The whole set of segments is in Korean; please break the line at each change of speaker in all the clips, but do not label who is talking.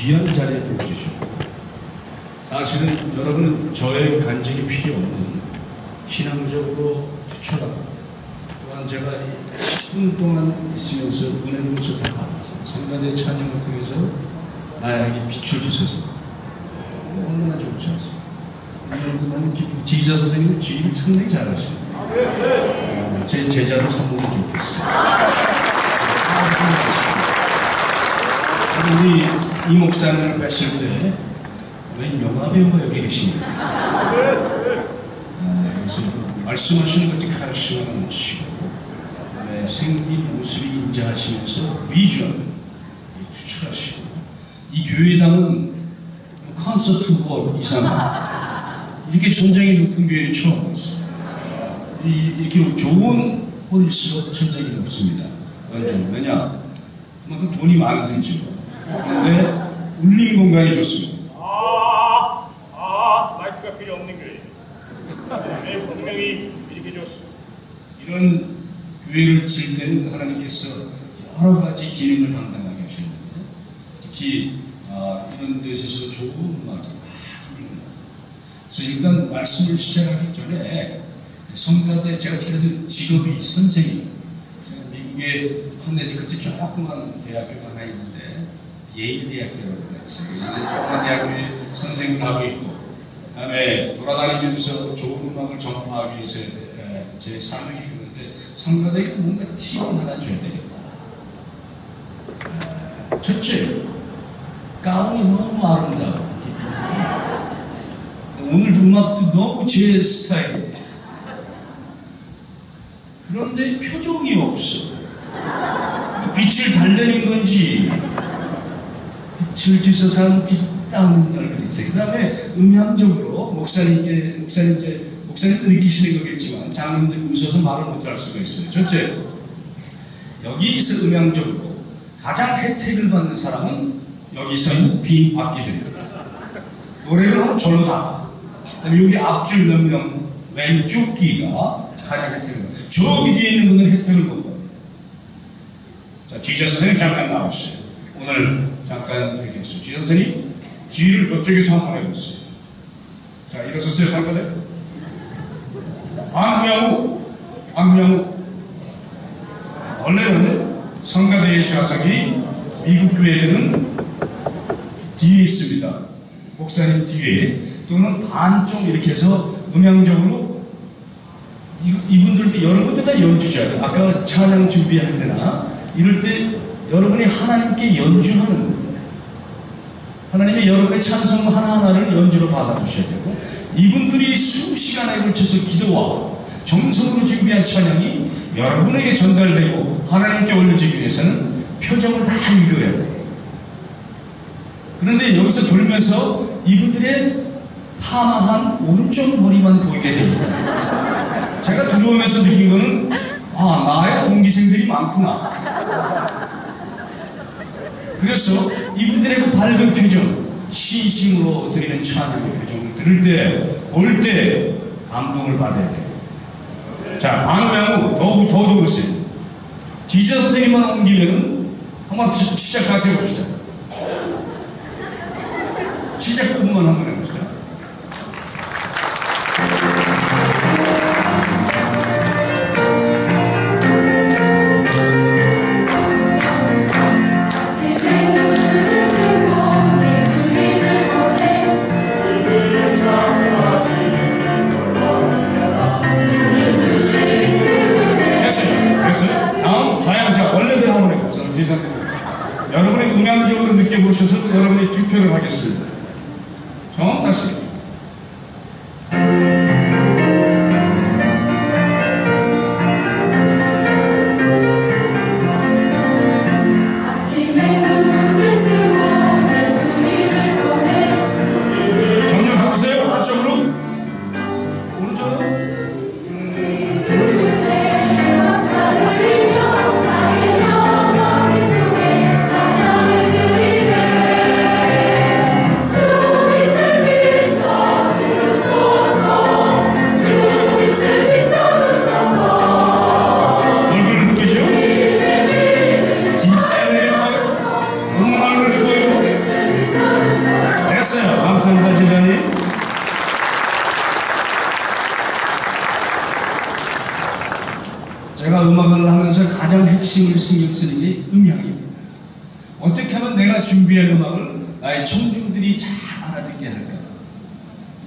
귀한 자리에 뽑아주셨고, 사실은 여러분은 저의 간증이 필요 없는 신앙적으로 투철하고, 또한 제가 10분 동안 있으면서 은혜로서 다 받았어요. 성가대 찬양을 통해서 나에게 빛을 주셔서 얼마나 좋지 않습니까? 너무 기쁘고, 지휘자 선생님은 지휘를 상당히 잘하시네요. 제 제자로 삼으면 좋겠어요. 우리 이 목사님을 뵀을 때 웬 영화배우가 여기 계십니다. 그래서 말씀하시는 것이 카리스마가 넘치고, 생긴 모습이 인자하시면서 비전 투철하시고, 이 교회당은 콘서트홀 이상 이렇게 전장이 높은 교회를 처음 봤어요. 이렇게 좋은 홀일수록 전장이 높습니다. 왜냐? 그만큼 돈이 많이 들죠. 그런데 울림 공간이 좋습니다.
마이크가 필요 없는 교회. 네, 분명히 이렇게 좋습니다.
이런 교회를 질 때는 하나님께서 여러 가지 기능을 담당하게 하시는데, 특히 이런 데 있어서 좋은 음악이 많이 있습니다. 그래서 일단 말씀을 시작하기 전에 성가대, 제가 그래도 직업이 선생님, 제가 미국의 커네티컷에 조그만 대학교가 하나 있는데 예일대학교라고 있어요. 조그만 대학교에 선생님을 하고 있고, 그 다음에 돌아다니면서 좋은 음악을 전파하기 위해서 제 사명이 그런데, 성가대가 뭔가 팁을 하나 줘야 되겠다. 첫째, 가운이 너무 아름다워. 오늘도 음악도 너무 제 스타일이에요. 그런데 표정이 없어. 빛을 달래는 건지, 빛을 주셔서 하는 빛다운 얼굴이 있어요. 그 다음에 음향적으로 목사님도 느끼시는 거겠지만 장님들 웃어서 말을 못할 수가 있어요. 첫째, 여기서 음향적으로 가장 혜택을 받는 사람은 여기서 있는 빈 악기들입니다. 노래를 하면 절로 다. 그다음에 여기 앞줄 몇 명 왼쪽 귀가 가장 혜택을 받아요. 저기 뒤에 있는 분은 혜택을 못 받아요. 자, 지휘자 선생님 잠깐 나오세요. 오늘 잠깐 드리겠습니다. 지휘자 선생님, 지휘를 이쪽에서 한번 해보세요. 자, 일어서세요, 상관에. 안후양우. 원래는 성가대의 좌석이 미국 교회들은 뒤에 있습니다. 목사님 뒤에, 또는 반쪽 이렇게 해서 음향적으로 이분들도, 여러분들 다 연주자예요. 아까 찬양 준비할 때나 이럴 때 여러분이 하나님께 연주하는 겁니다. 하나님이 여러분의 찬송 하나하나를 연주로 받아주셔야 되고, 이분들이 수시간에 걸쳐서 기도와 정성으로 준비한 찬양이 여러분에게 전달되고 하나님께 올려지기 위해서는 표정을 다 읽어야 돼요. 그런데 여기서 돌면서 이분들의 파마한 오른쪽 머리만 보이게 됩니다. 제가 들어오면서 느낀 거는, 나의 동기생들이 많구나. 그래서 이분들의 그 밝은 표정, 신심으로 드리는 찬양의 표정을 들을 때, 볼 때 감동을 받아야 돼요. 자, 반응하고 더 보세요. 지휘자 선생님만 옮기면은 한번 시작하세요 봅시다. 시작 부분만 한번 해보세요. 여러분이 음향적으로 느껴보셔서 여러분이 투표를 하겠습니다. 정확하시. 점점 가보세요. 오른쪽으로. 오른쪽으로. 됐어요. 감사합니다, 제자님. 제가 음악을 하면서 가장 핵심을 신경 쓰는 게 음향입니다. 어떻게 하면 내가 준비한 음악을 나의 청중들이 잘 알아듣게 할까?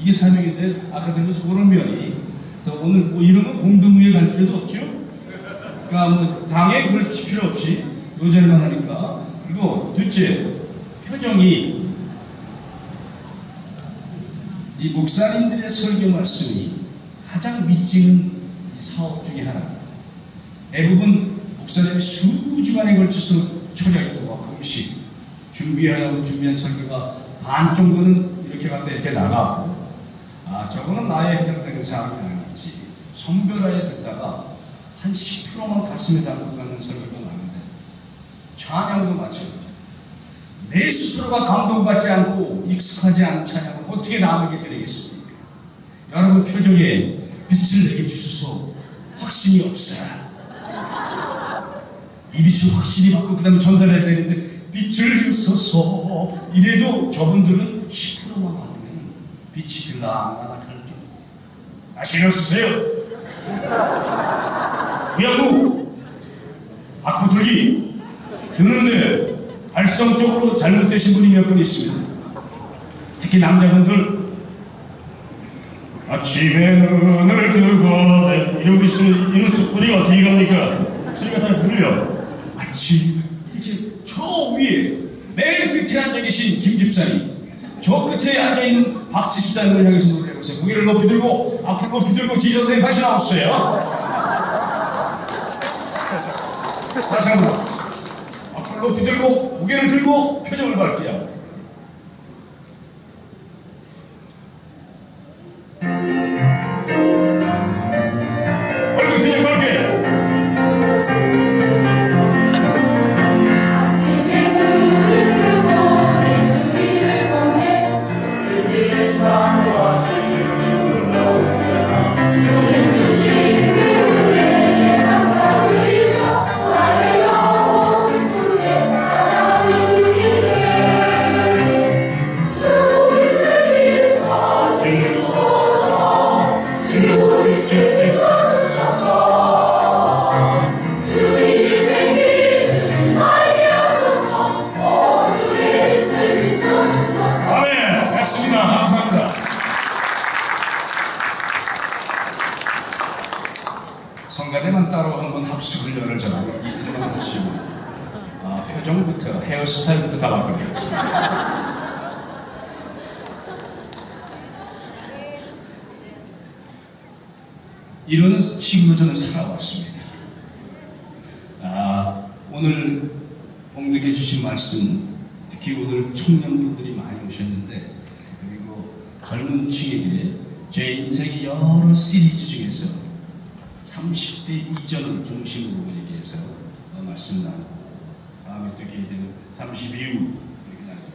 이게 사명인데, 아까 들으면서 그런 면이, 그래서 오늘 뭐 이러면 공동무에 갈 필요도 없죠? 그러니까 뭐 당에 그럴 필요 없이 요절만 하니까. 그리고 둘째, 표정이 이 목사님들의 설교 말씀이 가장 믿지는 이 사업 중에 하나입니다. 대부분 목사님이 수주간에 걸쳐서 초력과 금식 준비한 설교가 반 정도는 이렇게 갔다 이렇게 나가고, 저거는 나에 해당되는 사항이 아니지, 선별하에 듣다가 한 10%만 가슴에 담고 가는 설교가 나는데, 찬양도 마찬가지입니다. 내 스스로가 감동받지 않고 익숙하지 않은 찬양을 어떻게 남에게 드리겠습니까? 여러분 표정에 빛을 내게 주소서. 확신이 없어요. 이 빛을 확실히 받고 그 다음에 전달해야 되는데, 빛을 주소서 이래도 저분들은 10%만 받으면 빛이 들락날락할 정도. 신경 쓰세요. 야구 악보 들기 드는데 발성적으로 잘못되신 분이 몇 분 있습니다. 특히 남자분들 아침에 눈을 뜨고 이러고 있으면 이런 소리가 어떻게 갑니까? 소리가 잘 들려. 아침 이렇게 저 위에 맨 끝에 앉아 계신 김 집사님, 저 끝에 앉아 있는 박 집사님을 향해서 노래해보세요. 고개를 높이 들고 앞으로 높이 들고 지 선생님 다시 나왔어요. 다시 한번 앞으로 높이 들고 고개를 들고 표정을 밝게요. 얼굴 표정 밝게. 성가대만 따로 한번 합숙 훈련을 저하고 이틀만 하시고, 표정부터 헤어스타일부터 다 바꿔드렸습니다. 이런 식으로 저는 살아왔습니다. 오늘 봉독해 주신 말씀, 특히 오늘 청년분들이 많이 오셨는데, 그리고 젊은 층에게 제 인생의 여러 시리즈 중에서 30대 이전을 중심으로 얘기해서 말씀 나누고, 다음에 또 기회되면 30 이후 이렇게 나누고,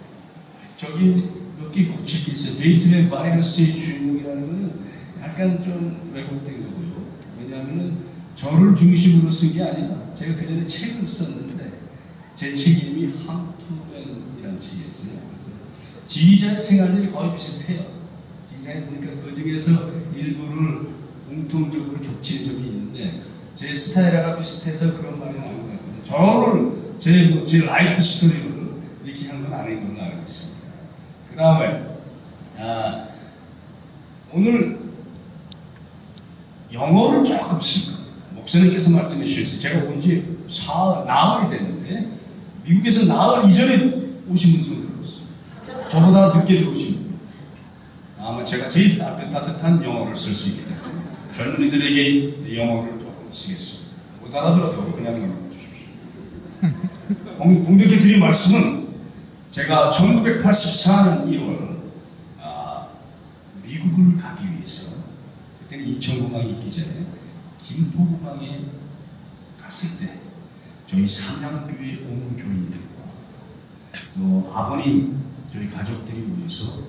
저기 몇 개 고칠 게 있어요. 데이트의 바이러스의 주인공이라는 것은 약간 좀 왜곡된 거고요. 왜냐하면 저를 중심으로 쓴 게 아니라 제가 그 전에 책을 썼는데, 제 책 이름이 한투맨이라는 책이었어요. 그래서 지휘자의 생활들이 거의 비슷해요. 지휘자에 보니까 그 중에서 일부를 공통적으로 겹치는 점이 있는데, 제 스타일하고 비슷해서 그런 말이 나온 것 같거든요. 저를 제 라이프 스토리를 이렇게 한 건 아닌 걸로 알고 있습니다. 그 다음에 오늘 영어를 조금씩 목사님께서 말씀해 주셨어요. 제가 온 지 나흘이 됐는데, 미국에서 나흘 이전에 오신 분 손 들었어요. 저보다 늦게 들어오신 분. 아마 제가 제일 따뜻한 영어를 쓸 수 있기 때문에 젊은이들에게 영어를 조금 쓰겠습니다. 못 알아들어도 그냥 넘어가 주십시오. 공동체 드린 말씀은, 제가 1984년 1월 미국을 가기 위해서, 그때는 인천공항이 있기 전에 김포공항에 갔을 때 저희 삼양교회 온 교인들과 또 아버님, 저희 가족들이 모여서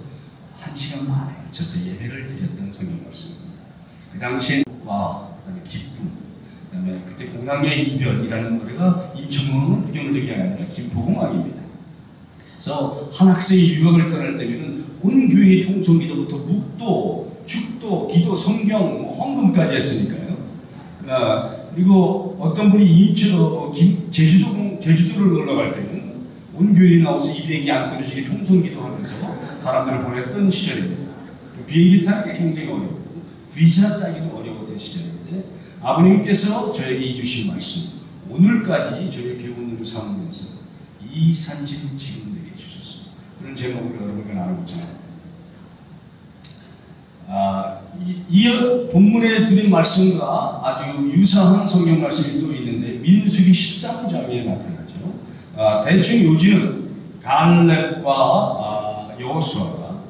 1시간 만에 걸쳐서 예배를 드렸던 성경 말씀입니다. 그 당시에 그다음에 기쁨, 그다음에 그때 공항의 이별이라는 노래가 인천공항은 부경적이 아니라 김포공항입니다. 그래서 한 학생이 유학을 떠날 때면은 온 교회의 통성기도부터 묵도, 축도, 기도, 성경, 헌금까지 했으니까요. 그리고 어떤 분이 제주도를 놀러 갈 때는 온 교회에 나와서 200이 안 떨어지게 통성기도 하면서 사람들을 보냈던 시절입니다. 비행기 타기 굉장히 어렵고 비자 따기도 어려웠던 시절인데 아버님께서 저에게 주신 말씀, 오늘까지 저의 교훈으로 삼으면서 이 산지를 지금 내게 주셨습니다. 그런 제목으로 여러분과 나누고 있잖아요. 이 본문에 드린 말씀과 아주 유사한 성경 말씀이 또 있는데 민수기 13장에 나타나죠. 대충 요지는 갈렙과 여호수아가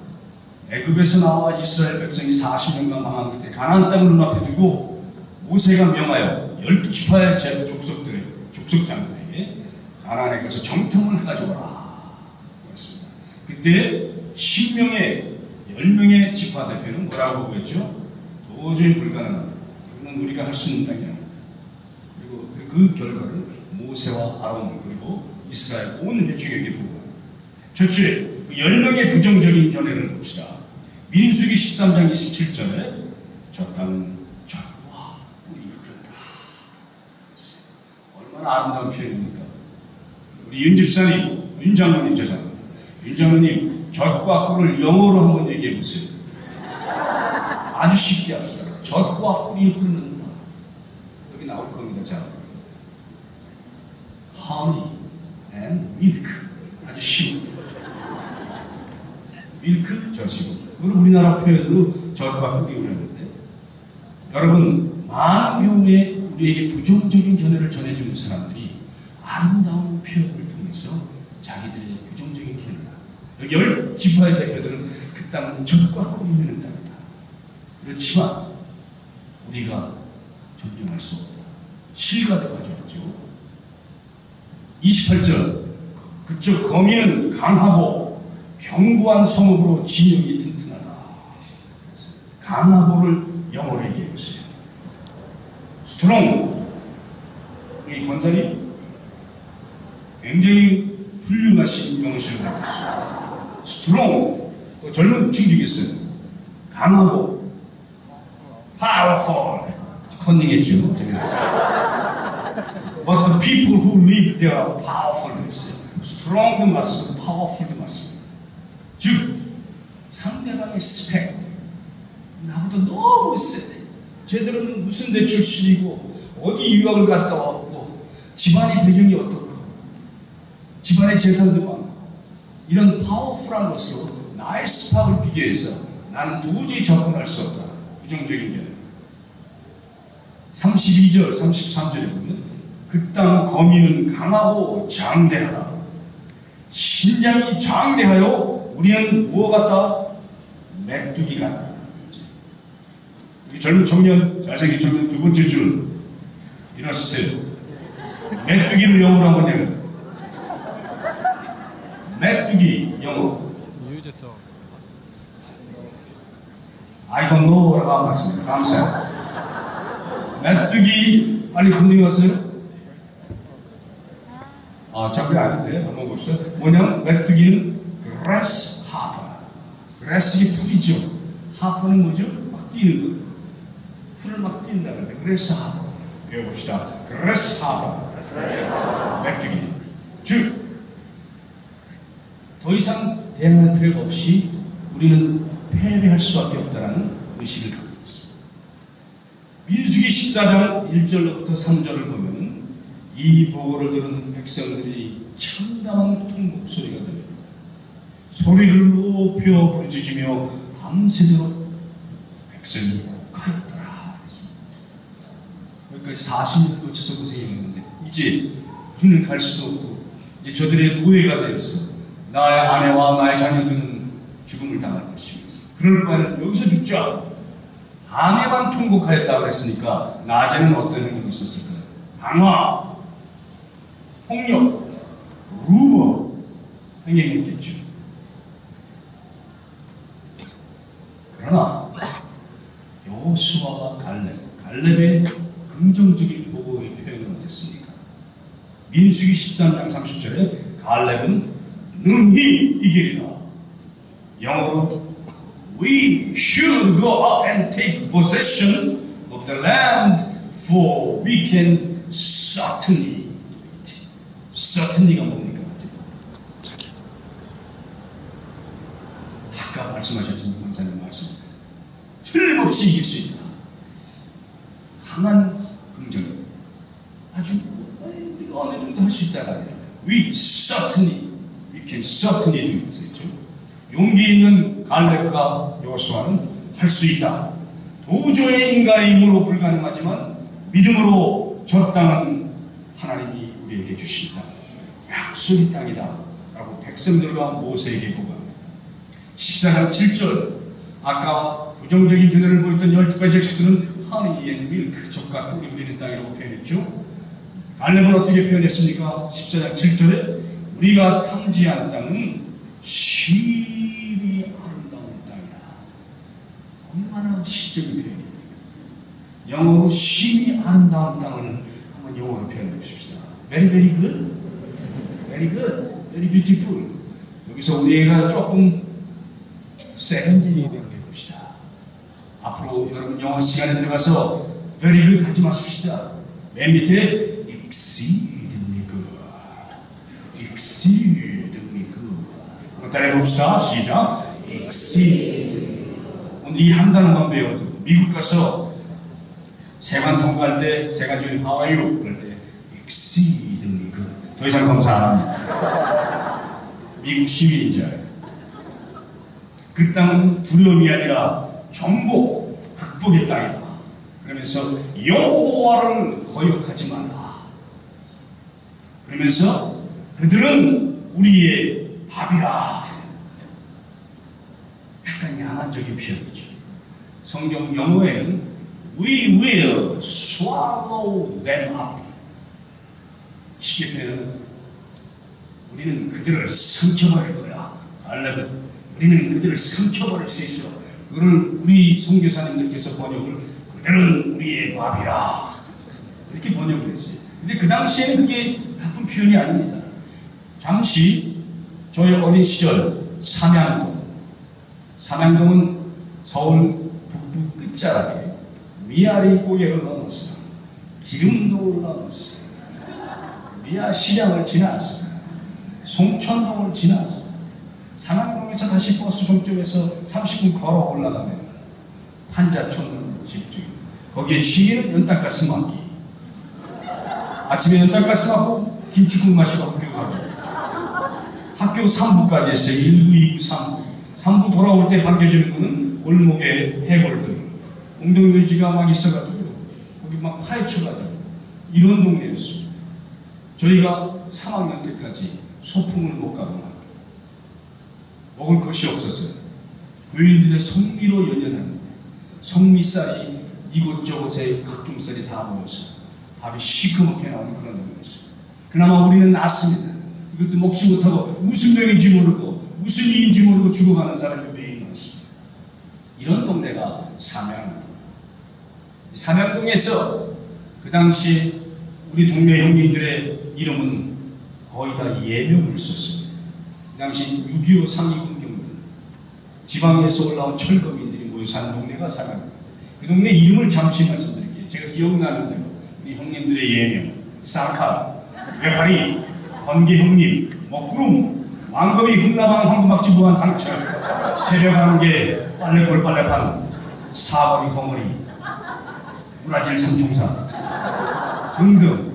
애굽에서 나와 이스라엘 백성이 40년간 망한 그때 가나안 땅을 눈앞에 두고 모세가 명하여 12지파의 족속장들에게 가나안에 가서 정탐을 가져오라 그랬습니다. 그때 10명의 지파 대표는 뭐라고 했죠? 도저히 불가능합니다. 이거는 우리가 할 수 있는 땅이 아닙니다. 그리고 그 결과를 모세와 아론 그리고 이스라엘 온 회중에게 보고합니다. 첫째, 그 10명의 부정적인 견해를 봅시다. 민수기 13장 27절에 저 땅은 젖과 꿀이 흐른다. 얼마나 아름다운 표현입니까? 우리 윤 집사님, 윤 장로님 죄송합니다. 윤 장로님 젖과 꿀을 영어로 한번 얘기해 보세요. 아주 쉽게 합시다. 젖과 꿀이 흐른다. 여기 나올 겁니다. 자, honey and milk. 아주 쉬운. 밀크 젖이고. 그걸 우리나라 표현으로 젖과 꿀이 흐르는데, 여러분 많은 경우에 우리에게 부정적인 견해를 전해주는 사람들이 아름다운 표현을 통해서 자기들의 부정적인 견해를 합니다. 10지파의 대표들은 그 땅은 젖과 꿀이 흐르는 땅이다. 그렇지만 우리가 존중할 수 없다. 실과도 가져왔죠. 28절, 그쪽 거민은 강하고 견고한 성읍으로 진영이 튼튼하다. 강하고를 영어로 얘기해 보세요. 스트롱. 이 권사님 굉장히 훌륭하신 명시를 하고 있어요. 스트롱. 젊은 친구겠어요. 강하고 powerful. 컨닝했죠. But the people who live there are powerful. strong도 맞습니다. powerful도 맞습니다. 즉 상대방의 스펙, 나보다 너무 세. 쟤들은 무슨 대 출신이고 어디 유학을 갔다 왔고 집안의 배경이 어떻고 집안의 재산도 많고 이런 파워풀한 것으로 나의 스펙을 비교해서 나는 도저히 접근할 수 없다. 부정적인 견해. 32절, 33절에 보면 그 땅 거민은 강하고 장대하다. 신장이 장대하여 우리는 무엇 같다? 메뚜기 같다. 우리 젊은 청년, 잘생긴 청년 두 번째 줄 일어서세요. 메뚜기를 영어로 한번 해요. 메뚜기 영어. I don't know라고 말씀입니다. 감사해요. 메뚜기 빨리 컨닝하세요. 저게 아닌데 한번 봅시다. 뭐냐면 메뚜기는 grass hopper. grass이 풀이죠. hopper는 뭐죠? 막 뛰는 거. 풀을 막 뛴다 그래서 grass hopper. 배워봅시다. grass hopper. 메뚜기. 즉 더 이상 대응할 필요가 없이 우리는 패배할 수밖에 없다는 의식을 갖고 있습니다. 민수기 14장 1절부터 3절을 보면 이 보고를 들은 백성들이 참담한 통곡 소리가 들립니다. 소리를 높여 부르짖으며 밤새도록 백성이 곡하였더라. 거기까지 40년 거쳐서 고생했는데 이제 우리는 갈 수도 없고 이제 저들의 노예가 되었어. 나의 아내와 나의 자녀들은 죽음을 당할 것입니다. 그럴 바에는 여기서 죽자. 밤에만 통곡하였다 그랬으니까 낮에는 어떤 행동이 있었을까요? 방화, 폭력, 루머 행행했겠죠. 그러나 여호수아와 갈렙의 긍정적인 보고의 표현은 어땠습니까? 민수기 13장 30절에 갈렙은 능히 이기리라. 영어로 We should go up and take possession of the land, for we can certainly do it. certainly가 뭡니까? 아까 말씀하셨던 강사님 말씀, 틀림없이 이길 수 있다. 강한 긍정입니다. 아주 우리가 어느 정도 할 수 있다가 아니라 we can certainly do it. 용기 있는 갈렙과 여호수아는 할 수 있다. 도저히 인간의 힘으로 불가능하지만 믿음으로 저 땅은 하나님이 우리에게 주신 땅, 약속의 땅이다 라고 백성들과 모세에게 보고합니다. 14장 7절, 아까 부정적인 견해를 보였던 12가지 족속들은 honey and milk, 족과 꿀이 흐르는 땅이라고 표현했죠. 갈렙은 어떻게 표현했습니까? 14장 7절에 우리가 탐지한 땅은 심히 아름다운 땅이다. 얼마나 시적인 표현입니까? 영어로 심히 아름다운 땅을 한번 영어로 표현해 보십시다. Very, very good. Very good. Very beautiful. 여기서 우리가 조금 세련되게 배워내 봅시다. 앞으로 여러분 영어 시간에 들어가서 very good 하지 마십시다. 맨 밑에 exceedingly good. exceedingly good. 한번 따라해봅시다. 시작. exceedingly. 오늘 이 한 단어만 배워도 미국 가서 세관 통과할 때 세관중에 how are you? 그럴 때 exceedingly good. 더 이상 검사 안 합니다. 미국 시민인 줄 알아요. 그 땅은 두려움이 아니라 정복, 극복의 땅이다. 그러면서 여호와를 거역하지 말라. 그러면서 그들은 우리의 밥이라. 약간 야만적인 표현이죠. 성경 영어에는 We will swallow them up. 쉽게 표현하면 우리는 그들을 삼켜버릴 거야. 갈렙은 우리는 그들을 삼켜버릴 수 있어. 그걸 우리 선교사님들께서 번역을 그들은 우리의 밥이라 이렇게 번역을 했어요. 근데 그 당시에는 그게 나쁜 표현이 아닙니다. 잠시 저의 어린 시절 삼양동은 서울 북부 끝자락에 미아리 고개를 넘어서 기름도를 넘어서 미아 시장을 지나서 송천동을 지나서 삼양동에서 다시 버스 종점에서 30분 걸어 올라가면 한자촌 집중. 거기에 취기는 연탄가스 먹기. 아침에 연탄가스 먹고 김치국 마시고 학교 가고. 학교 3부까지 했어요. 1부, 2부, 3부. 3부 돌아올 때 반겨주는 분은 골목에 해골들. 웅덩이들지가 막 있어가지고 거기 막 파헤쳐가지고 이런 동네였어요. 저희가 3학년 때까지 소풍을 못 가던 학교. 먹을 것이 없었어요. 교인들의 성미로 연연하는데 성미쌀이 이곳저곳에 각종 쌀이 다 모여서 밥이 시커멓게 나오는 그런 동네였어요. 그나마 우리는 낫습니다. 이것도 먹지 못하고 무슨 병인지 모르고 무슨 이인지 모르고 죽어가는 사람이 매일 많습니다. 이런 동네가 삼양동. 삼양동에서 그 당시 우리 동네 형님들의 이름은 거의 다 예명을 썼습니다. 그 당시 6.25 상위 군경들, 지방에서 올라온 철거민들이 모여 사는 동네가 삼양동. 그 동네 이름을 잠시 말씀드릴게요. 제가 기억나는 대로 우리 형님들의 예명, 쌀칼, 외파리, 번개 형님, 먹구름, 왕검이 흑나방 황금박지 무한 상철, 새벽안개, 빨래골 빨래판, 사거리 거머리, 우라질 삼총사 등등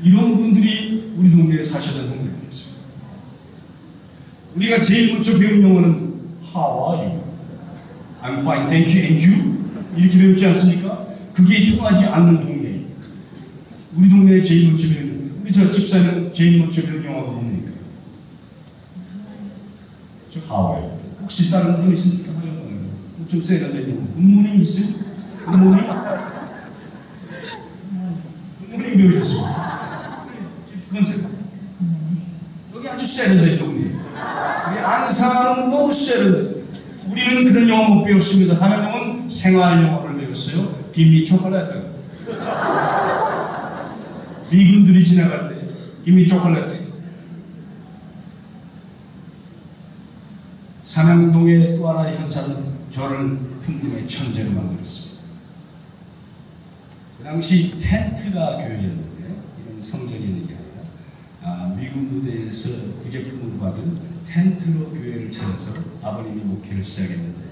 이런 분들이 우리 동네에 사시던 동네였어요. 우리가 제일 먼저 배운 영어는 How are you? I'm fine, thank you, and you? 이렇게 배웠지 않습니까? 그게 통하지 않는 동네. 우리 동네에 제일 먼저 배우는, 우리 저 집사는 제일 먼저 배운 영어가 뭡니까? 저 How are you? 혹시 다른 분 있습니까? 좀 세련된 영어. 굿모닝 있어요? 굿모닝? 굿모닝 배우셨어요? 컨셉. 여기 아주 세련된 동네. 우리 안산은 너무 세련된. 우리는 그런 영어 못 배웠습니다. 삼양동은 생활 영어를 배웠어요. 김미 초콜릿. 미군들이 지나갈 때 김미 초콜릿. 삼양동의 또 하나의 현상은 저를 풍경의 천재로 만들었습니다. 그 당시 텐트가 교회였는데, 이런 성전이 있는 게 아니라 미국 무대에서 구제품으로 받은 텐트로 교회를 차려서 아버님이 목회를 시작했는데,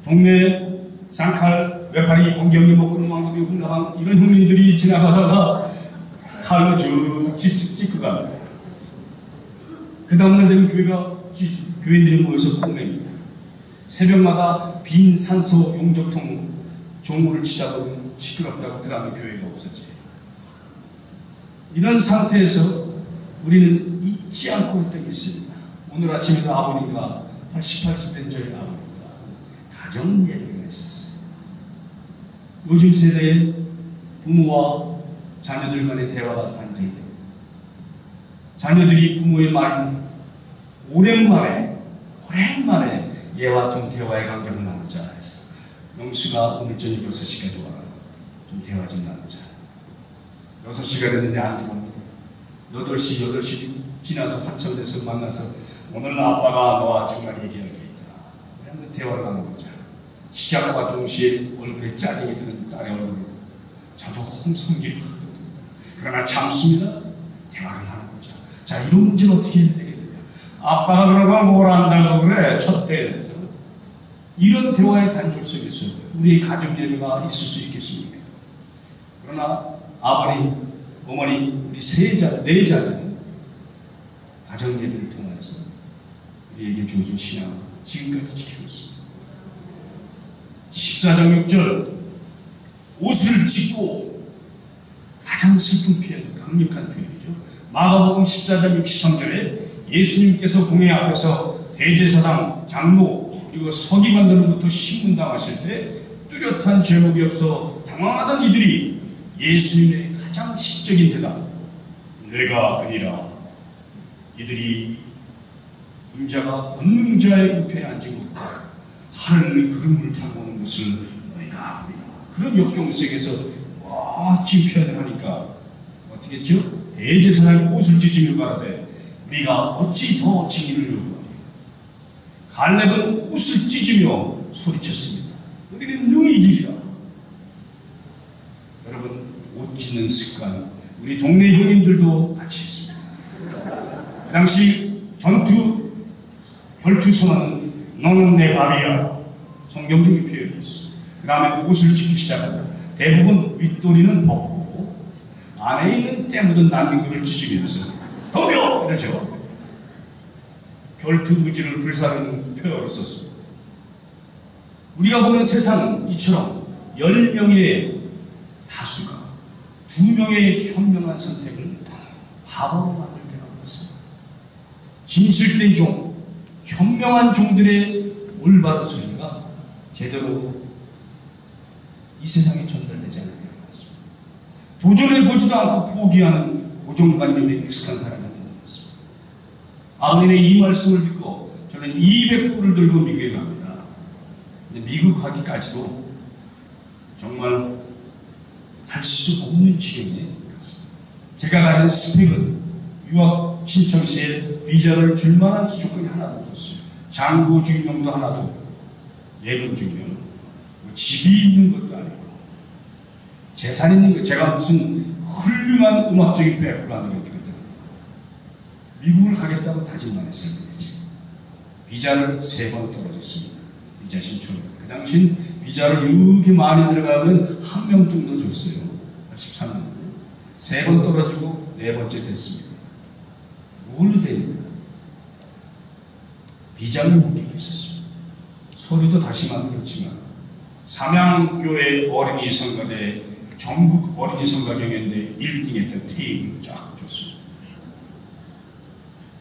동네 쌍칼, 외파리, 공경리, 목금, 왕급이, 훈라방 이런 형님들이 지나가다가 칼로 쭉 찍고 갑니다. 그 다음날 되면 교인들이 모여서 콩냅니다. 새벽마다 빈 산소 용접통 종구를 치다 보면 시끄럽다고 그 다음에 교회가 없어져요. 이런 상태에서 우리는 잊지 않고 있던 게 있습니다. 오늘 아침에도 아버님과 88세 된 저희 아버님과 가정 예배가 있었어요. 요즘 세대의 부모와 자녀들 간의 대화가 단절되고, 자녀들이 부모의 말을 오랜만에 얘와 좀 대화의 간격을 나누자 해서, 영수가 오늘 저녁 6시까지 와라. 좀 대화 좀 나누자. 6시가 됐는데 안 들어옵니다. 8시 지나서 한참 돼서 만나서 오늘 아빠가 너와 정말 얘기할 게 있다. 한번 대화를 나눠보자. 시작과 동시에 얼굴에 짜증이 드는 딸의 얼굴을 보고 저도 홈성질이 확 돋습니다. 그러나 참습니다. 대화를 나눠보자. 자, 이런 문제는 어떻게 해야 되겠느냐. 아빠가 그러고 뭘 안다고 그래. 첫째. 이런 대화의 단절 속에서 우리의 가정 예배가 있을 수 있겠습니까? 그러나 아버님, 어머니, 우리 네 자녀는 가정 예배를 통해서 우리에게 주어진 신앙을 지금까지 지키고 있습니다. 14장 6절, 옷을 찢고, 가장 슬픈 표현, 강력한 표현이죠. 마가복음 14장 63절에 예수님께서 공회 앞에서 대제사장, 장로, 그리고 서기관들로부터 신문당하실 때 뚜렷한 제목이 없어 당황하던 이들이 예수님의 가장 시적인 대답, 내가 그니라. 이들이 인자가 권능자의 우편에 앉은 것과 하늘 구름을 타고 오는 것을 너희가 보리라. 그런 역경 속에서 멋진 표현을 하니까 어떻게 했죠? 대제사장이 옷을 찢으며 가라되 우리가 어찌 더 증인을 요구하리. 갈렙은 옷을 찢으며 소리쳤습니다. 우리는 능히 이기리라. 여러분, 옷 찢는 습관 우리 동네 형님들도 같이 했습니다. 그 당시 전투 혈투선언은 너는 내 밥이야. 성경적인 표현이 있어. 그 다음에 옷을 찢기 시작합니다. 대부분 윗도리는 벗고 안에 있는 때 묻은 난민들을 찢으면서 덤벼! 이러죠. 결투 의지를 불사르는 표현을 썼습니다. 우리가 보는 세상은 이처럼 10명의 다수가 2명의 현명한 선택을 바보로 만들 때가 많습니다. 진실된 종, 현명한 종들의 올바른 소리가 제대로 이 세상에 전달되지 않을 때가 많습니다. 도전해보지도 않고 포기하는 고정관념에 익숙한 사람이 많습니다. 아버님의 이 말씀을 듣고 저는 200불을 들고 미국에 갑니다. 미국 가기까지도 정말 할 수 없는 지경에 갔습니다. 제가 가진 스펙은 유학 신청 시에 비자를 줄 만한 수조건이 하나도 없었어요. 장고 증명도 하나도 없고, 예금 증명, 집이 있는 것도 아니고, 재산 있는 것, 제가 무슨 훌륭한 음악적인 백그라운드가 있거든요. 미국을 가겠다고 다짐만 했을 뿐이지. 비자를 3번 떨어졌습니다. 비자 신청을. 그 당시 비자를 이렇게 많이 들어가면 1명 정도 줬어요. 13년. 3번 떨어지고 4번째 됐습니다. 뭘로 됩니까? 비자를 묶이고 있었습니다. 소리도 다시만 들었지만 삼양교회 어린이 성가대 전국 어린이 성가 경연대 1등 했던 테이블을 쫙 줬습니다.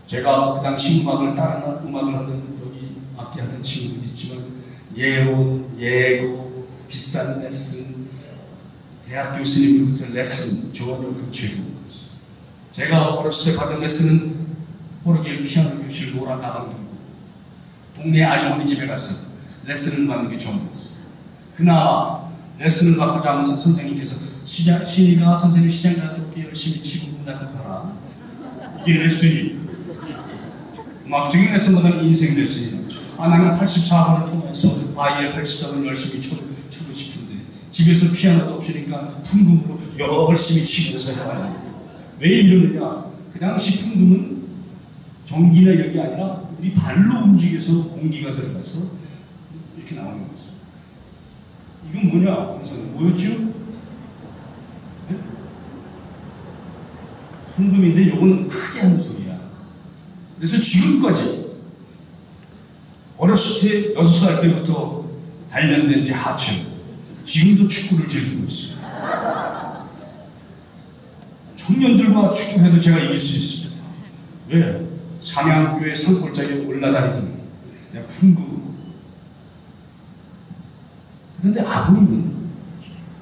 제가 그 당시 음악을 하던 여기 악기 하던 친구들이 있지만 예원, 예고, 비싼 레슨, 대학 교수님으로부터 레슨, 조언을 제공했어요. 제가 어렸을 때 받은 레슨은 호르길 피아노 교실 노란 가방 들고 동네 아주머니 집에 가서 레슨을 받는 게 전부였어요. 그나마 레슨을 받고자 하면서 선생님께서 신이가 선생님 시장 갔다 올게 열심히 치고 문 닫고 가라. 이게 레슨이 음악적인 레슨보다는 인생 레슨이 낫죠. 나는 84번을 통해서 바이엘 84번 열심히 치고 싶은데 집에서 피아노도 없으니까 풍금으로 열심히 치면서 해봐요. 왜 이러느냐? 그 당시 풍금은 전기나 이런 게 아니라 우리 발로 움직여서 공기가 들어가서 이렇게 나오는 거였어요. 이건 뭐냐? 그래서 뭐였죠? 네? 풍금인데 이거는 크게 하는 소리야. 그래서 지금까지 어렸을 때 6살 때부터 단련된 제 하체 지금도 축구를 즐기고 있습니다. 청년들과 축구해도 제가 이길 수 있습니다. 왜? 삼양교회 산골짜기에 올라다니던 내가 풍구. 그런데 아버님은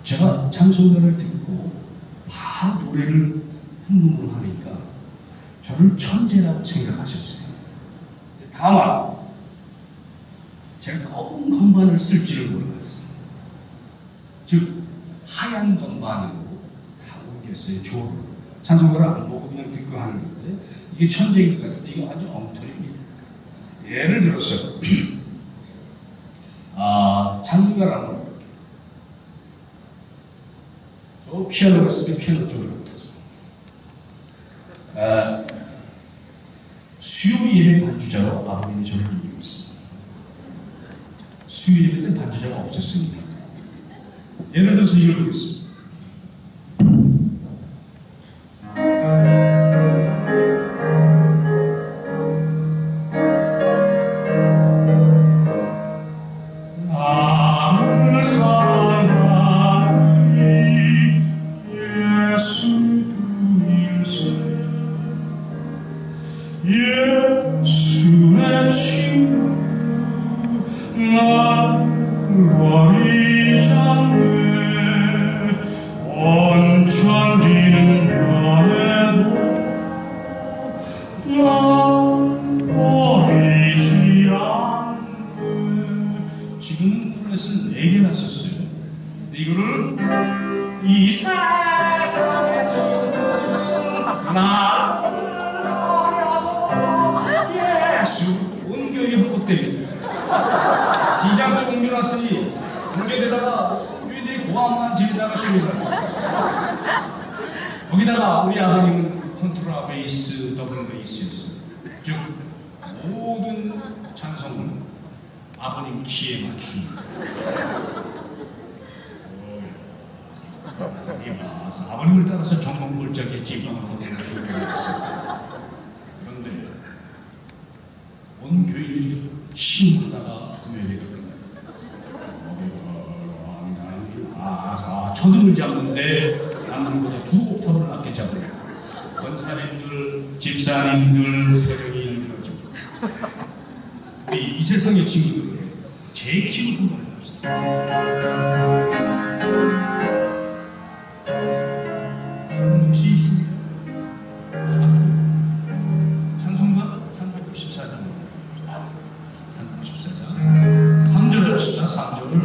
제가 찬송가를 듣고 바로 노래를 풍금으로 하니까 저를 천재라고 생각하셨어요. 다만 제가 검은 건반을 쓸 줄을 몰랐어요. 즉 하얀 건반으로 다 옮겼어요. 조로. 찬송가를 안 보고 그냥 듣고 하는 건데 이게 천재인 것 같은데 이거 아주 엉터리입니다. 예를 들어서 찬송가를 안 보고 저 피아노가 쓰면 피아노 쪽으로 가서 수요 예배 반주자로 아버님이 저를 이기고 있습니다. 수요 예배 때 반주자가 없었습니다. 예를 들어서 이걸 보겠습니다.
예수의 친구 나를 잡네 원천지는 변해도 난 버리지 않네.
지금은 플랫은 4개나 썼어요. 근데 이거를 이 세상에 나 예수 온 교회 헛것대입니다. 시장 쪽 옮겨놨으니 옮겨대다가 교회들이 고함만 지르다가 쉬우다. 거기다가 우리 아버님은 컨트라 베이스, 더블 베이스였어요. 즉 모든 찬송을 아버님 키에 맞춘. 아버님을 따라서 정몽골짜기에 기방하고 있었어요. 그런데 온 교인들이 신하다가 금요일에 초등을 잡는데 남들보다 2옥탑을 낮게 잡아요. 권사님들, 집사님들 표정이 일그러져. 이 세상의 친구들은 제 키우고 말이었어요. 찬송가 394장 3절 합시다. 3절을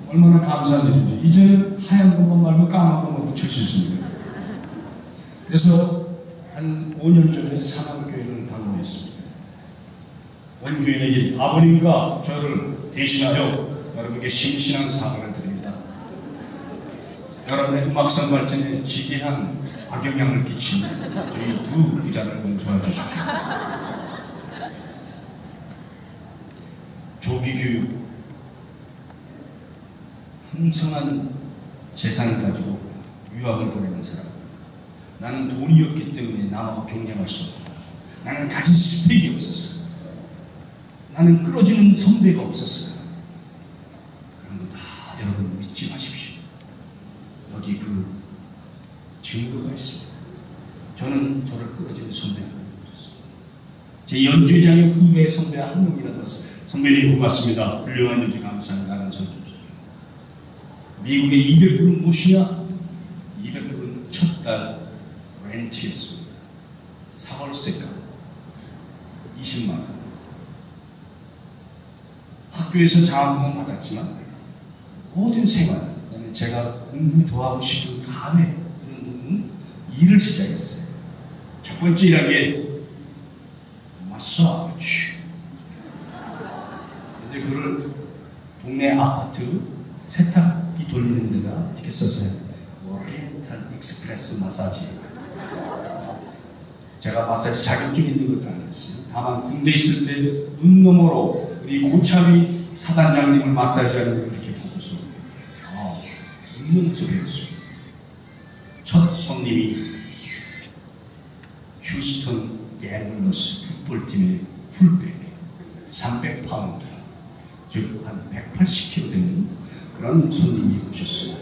얼마나 감사한 일인지. 이제는 하얀 것만 말고 까만 것만 붙일 수 있습니다. 그래서 한 5년 전에 산안교회를 방문했습니다. 온 교인에게 아버님과 저를 대신하여 여러분께 심신한 사과를 드립니다. 여러분의 음악성 발전에 지대한 악영향을 끼친 저희 두 부자를 용서해 주십시오. 조기교육, 풍성한 재산을 가지고 유학을 보내는 사람. 나는 돈이 없기 때문에 남하고 경쟁할 수 없다. 나는 가진 스펙이 없었어. 나는 끌어주는 선배가 없었어. 거기 그 증거가 있습니다. 저는 저를 끌어주는 선배가 없었어요. 제 연주회장의 후배 선배가 한 명이라도 왔어요. 선배님 고맙습니다. 훌륭한 연주 감사합니다. 나는 선주. 미국의 200불은 무엇이냐? 200불은 첫 달 렌치였습니다. 4월세가 20만 원. 학교에서 장학금은 받았지만 모든 생활, 그다음에 제가 공부 더 하고 싶은 감회 이런 부분은 일을 시작했어요. 첫 번째 일한 게 마사지. 근데 그걸 동네 아파트 세탁기 돌리는 데다 이렇게 썼어요. 오리엔탈 익스프레스 마사지. 제가 마사지 자격증 있는 것들 아니었어요. 다만 군대 있을 때 눈 너머로 우리 고참이 사단장님을 마사지하는 걸 이렇게 보고서 눈 너머서 배웠어요. 첫 손님이 휴스턴 갬블러스 풋볼팀의 풀백 300파운드, 즉 한 180kg 되는 그런 손님이 오셨어요.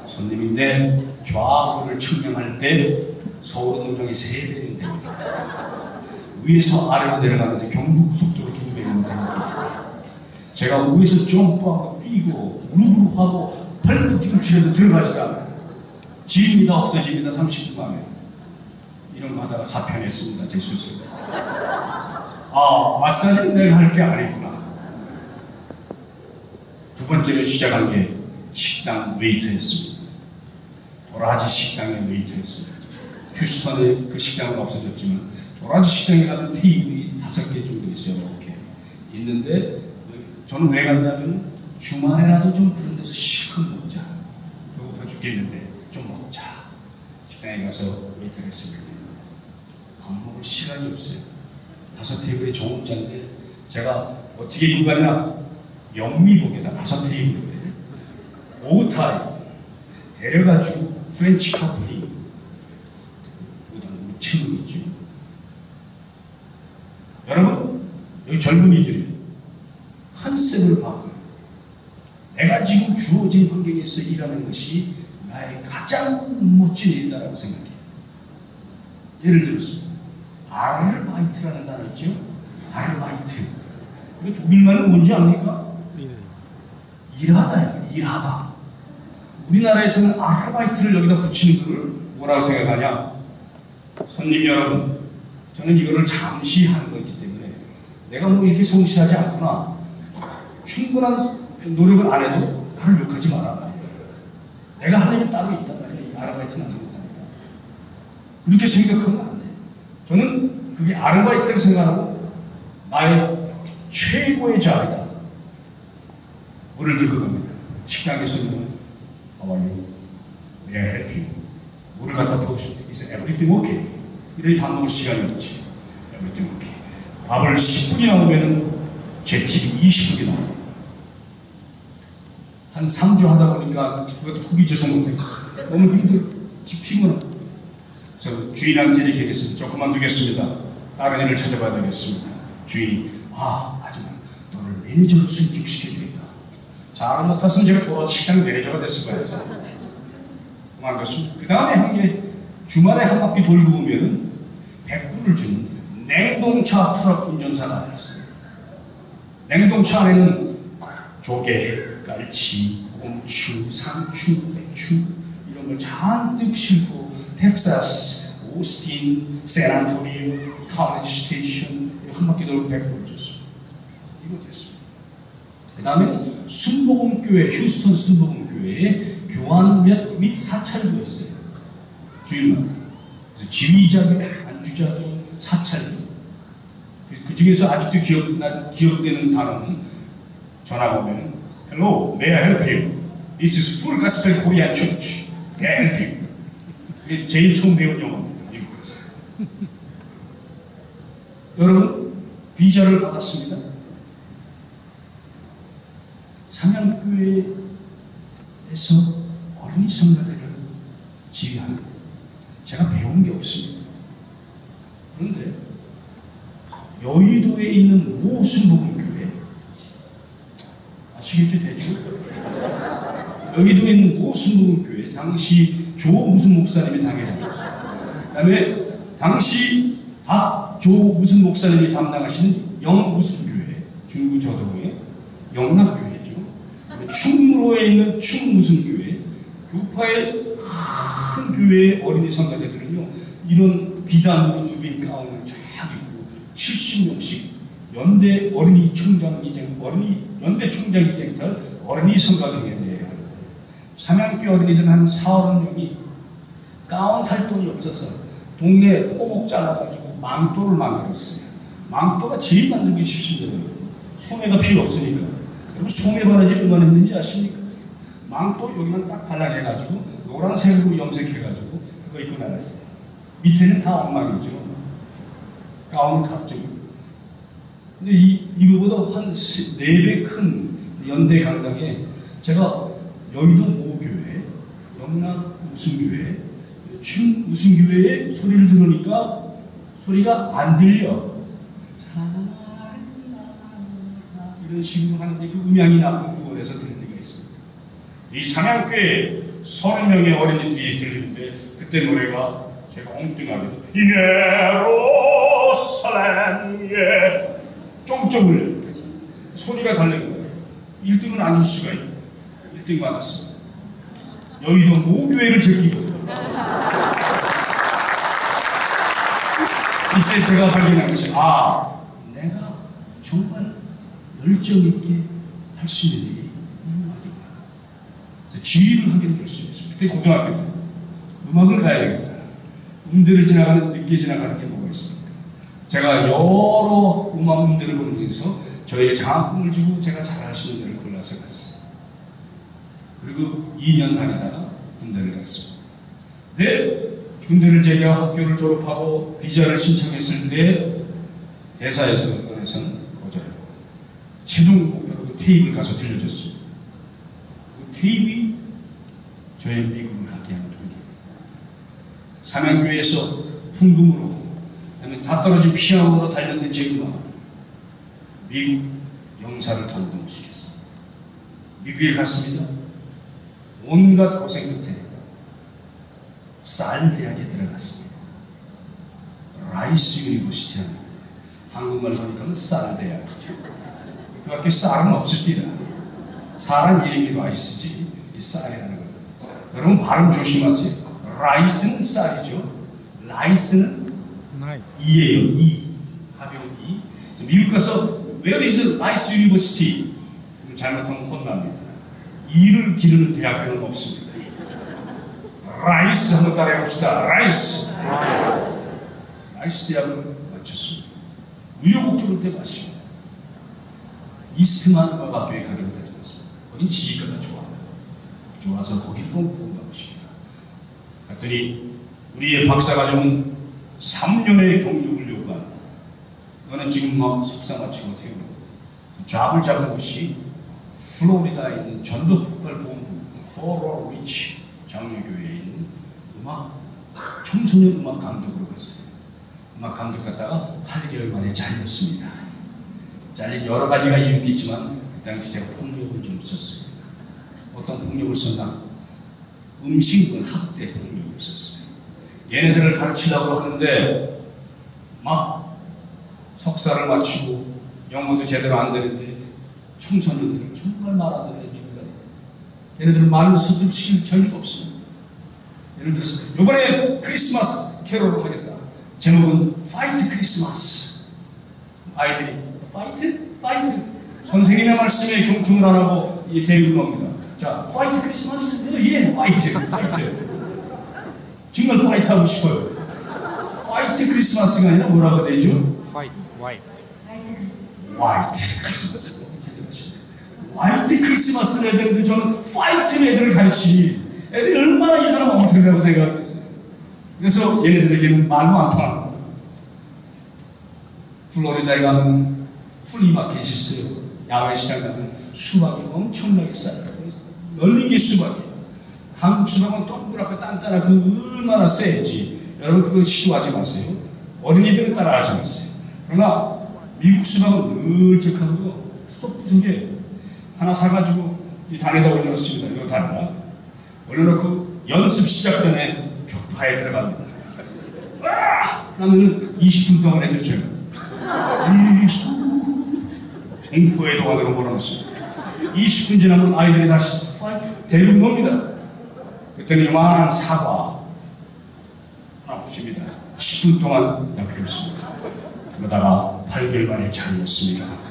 손님인데 좌우를 측량할 때 서울운동장이 3배는 됩니다. 위에서 아래로 내려가는데 경부고속도로 2배는 됩니다. 제가 위에서 점프하고 뛰고 무릎으로 하고 팔꿈치를 치려도 들어가지도 않아요. 집입니다 없어집니다 30분 만에. 이런 거 하다가 사표냈습니다. 제 스스로. 마사지는 내가 할 게 아니구나. 두 번째로 시작한 게 식당 웨이터였습니다. 도라지 식당의 웨이터였어요. 휴스턴에 그 식당은 없어졌지만 도라지 식당에 가면 테이블이 5개 정도 있어요. 이렇게 있는데 저는 왜 갔냐면 주말에라도 좀 그런 데서 실컷 먹자. 배고파 죽겠는데 좀 먹자. 식당에 가서 웨이터를 했습니다. 밥 먹을 시간이 없어요. 5테이블의 정옥자인데 제가 어떻게 입고 갔냐? 영미복에다 5테이블인데 오타이 데려가지고 프렌치 카프리 보다는 채널이 있죠. 여러분 여기 젊은이들이 컨셉을 바꿔요. 내가 지금 주어진 환경에서 일하는 것이 나의 가장 멋진 일이다라고 생각해요. 예를 들어서 아르바이트라는 단어 있죠? 아르바이트. 그 독일말은 뭔지 압니까? 일하다야, 일하다. 우리나라에서는 아르바이트를 여기다 붙이는 걸 뭐라고 생각하냐? 손님 여러분, 저는 이거를 잠시 하는 거기 때문에 내가 뭐 이렇게 성실하지 않구나. 충분한 노력을 안 해도 나를 욕하지 마라. 내가 하는 게 따로 있단 말이야. 아르바이트는 안 된다니까. 그렇게 생각하면 안 돼. 저는 그게 아르바이트라고 생각하고 나의 최고의 자리다. 물을 들고 갑니다. 식당에서는 How are you? May I help you? 물을 갖다 부고 싶다. Is everything okay? 이들이 밥 먹을 시간이 없지. Everything okay. 밥을 10분이 나오면은 제 팁이 20분이 나옵니다. 한 3주 하다 보니까 그것도 후기 조성 못해. 너무 힘들어. 피곤해. 그래서 주인한테 이렇게 얘기했습니다. 조금만 두겠습니다. 다른 일을 찾아봐야 되겠습니다. 주인이 하지만 너를 매니저로 승격시켜주겠다. 잘 못했으면 제가 돌아서 식당 매니저가 됐을 거였어. 그만뒀습니다. 그 다음에 한 게 주말에 한 바퀴 돌고 오면은 100불을 주는 냉동차 트럭 운전사가 됐어요. 냉동차 안에는 조개, 깔치, 꽁추, 상추, 배추 이런 걸 잔뜩 싣고 텍사스, 오스틴, 샌안토니오, 카레지 스테이션 한 바퀴 돌고 100불을 줬습니다. 이거 됐습니다. 그 다음에는 순복음교회, 휴스턴 순복음교회에 교환 및 사찰교였어요. 주일마다. 그래서 지휘자교, 안주자교, 사찰교. 그 중에서 아직도 기억되는 단어는 전화가 오면 Hello, may I help you? This is Full Gospel Korean Church. May I help you? 그게 제일 처음 배운 영어입니다. 미국에서. 여러분, 비자를 받았습니다. 삼양교회에서 어린이 성가대를 지휘합니다. 제가 배운 게 없습니다. 그런데 여의도에 있는 모 순복음교회 아시겠죠 대충? 여의도에 있는 호수무교회 당시 조 무슨 목사님이 당회장이었어요. 그 다음에 당시 박조 무슨 목사님이 담당하신 영 무슨 교회, 중구 저동의 영락교회죠. 충무로에 있는 충 무슨 교회, 교파의 큰 교회의 어린이 성가대들은요, 이런 비단 유빈 가운을 쫙 입고 70명씩 연대 어린이 총장기쟁, 연대 총장기쟁탈 어린이 성가대회에 삼양교 어린이들 한 40명이 가운 살 돈이 없어서 동네 포목 잘라가지고 망토를 만들었어요. 망토가 제일 만들기 쉽습니다. 소매가 필요 없으니까. 여러분 소매 바느질 얼마나 했는지 아십니까? 망토 여기만 딱 발라내가지고 노란색으로 염색해가지고 그거 입고 나갔어요. 밑에는 다 엉망이죠. 가운은 갑자기. 근데 이거보다 한 4배 큰 연대 강당에 제가 여의도 모교회, 영락 무슨교회, 충 무슨교회의 소리를 들으니까 소리가 안 들려. 이런 식으로 하는데 그 음향이 나쁜 구원에서 들을 때가 있습니다. 이 삼양교회 30명의 어린이들이 들리는데 그때 노래가 제가 엉뚱하게도 예루살렘에 쫑쫑을 소리가 다른 거예요. 1등은 안 줄 수가 있고 1등 받았어. 여의도 모교회를 제끼고 이때 제가 발견한 것이 내가 정말 열정 있게 할 수 있는 일이 음악이구나. 그래서 지휘를 하기로 결심했어요. 그때 고등학교 때 음악을 가야 되겠다. 음대를 지나가는 늦게 지나가는 게 뭐가 있습니까? 제가 여러 음악 음대를 보는 중에서 저에게 장학금을 주고 제가 잘할 수 있는 데를 골라서 갔어요. 그리고 2년 다니다가 군대를 갔습니다. 근데 군대를 제가 학교를 졸업하고 비자를 신청했을 때 대사에서는 거절했고 최종 목표로 그 테이프를 가서 들려줬습니다. 그 테이프가 저의 미국을 갖게 하는 동기입니다. 삼양교회에서 풍금으로 다 떨어진 피아노로 단련된 제 음악 미국 영사를 감동시켰습니다. 미국에 갔습니다. 온갖 고생 끝에 쌀 대학에 들어갔습니다. 라이스 유니버시티 합니다. 한국말로 하니까 쌀 대학이죠. 그 학교에 쌀은 없을지라. 사람 이름이 라이스지 이 쌀이라는 거예요. 여러분 발음 조심하세요. 라이스는 쌀이죠. 라이스는 이예요. 이. 가벼운 이. 미국 가서 Where is Rice University? 잘못하면 혼납니다. 이를 기르는 대학교는 없습니다. 라이스 한번 따라해봅시다. 라이스. 라이스 대학을 마쳤습니다. 우여곡절을 때 마십니다. 이스트만 음악학교에 가게 되었습니다. 거긴 지지가가 좋아요. 좋아서 거기를 또 공부하고 싶다. 갔더니 우리의 박사과정은 3년의 경력을 요구한다. 그거는 지금 막 석사 마치고 태우고 잡을 잡은 곳이 플로리다에 있는 전도폭발본부 코럴 리치 장로교회에 있는 음악 청소년 음악 감독으로 갔어요. 음악 감독 갔다가 8개월 만에 잘렸습니다. 잘린 여러 가지가 이유가 있지만 그 당시 제가 폭력을 좀 썼어요. 어떤 폭력을 썼나? 음식물 학대 폭력을 썼어요. 얘네들을 가르치려고 하는데 막 석사를 마치고 영어도 제대로 안 되는데 청소년들을 정말 말 안 듣는 미국 아이들. 얘네들 말로 서툴시킬 저희가 없습니다. 예를 들어서 이번에 크리스마스 캐롤을 하겠다. 제목은 파이트 크리스마스. 아이들이 파이트 선생님의 말씀에 경청을 안 하고 데리고 나옵니다. 자, 파이트 크리스마스. 파이트 정말 파이트 하고 싶어요. 파이트 크리스마스가 아니라 뭐라고 되죠? 화이트 크리스마스. 화이트 크리스마스 애들인데 저는 파이트 애들을 가르치. 애들이 얼마나 이 사람 엉터리라고 생각했어요. 그래서 얘네들에게는 말도 안 통합니다. 플로리다에 가면 플리마켓이 있어요. 야외 시장 가면 수박이 엄청나게 싸요. 널린 게 수박이에요. 한국 수박은 동그랗고 단단하고 얼마나 세지. 여러분 그거 시도하지 마세요. 어린이들은 따라하지 마세요. 그러나 미국 수박은 널쩍하고 쏙 부순게 하나 사가지고 이 단에다 올려놓습니다. 또 달라. 올려놓고 연습 시작 전에 격파에 들어갑니다. 그러면 20분 동안 애들 줘요. 공포의 동안으로 몰아넣습니다. 20분 지나면 아이들이 다시 파이트 데리고 놉니다. 그때는 요만한 사과 하나 부십니다. 10분 동안 약효였습니다. 그러다가 8개월 만에 잠이었습니다.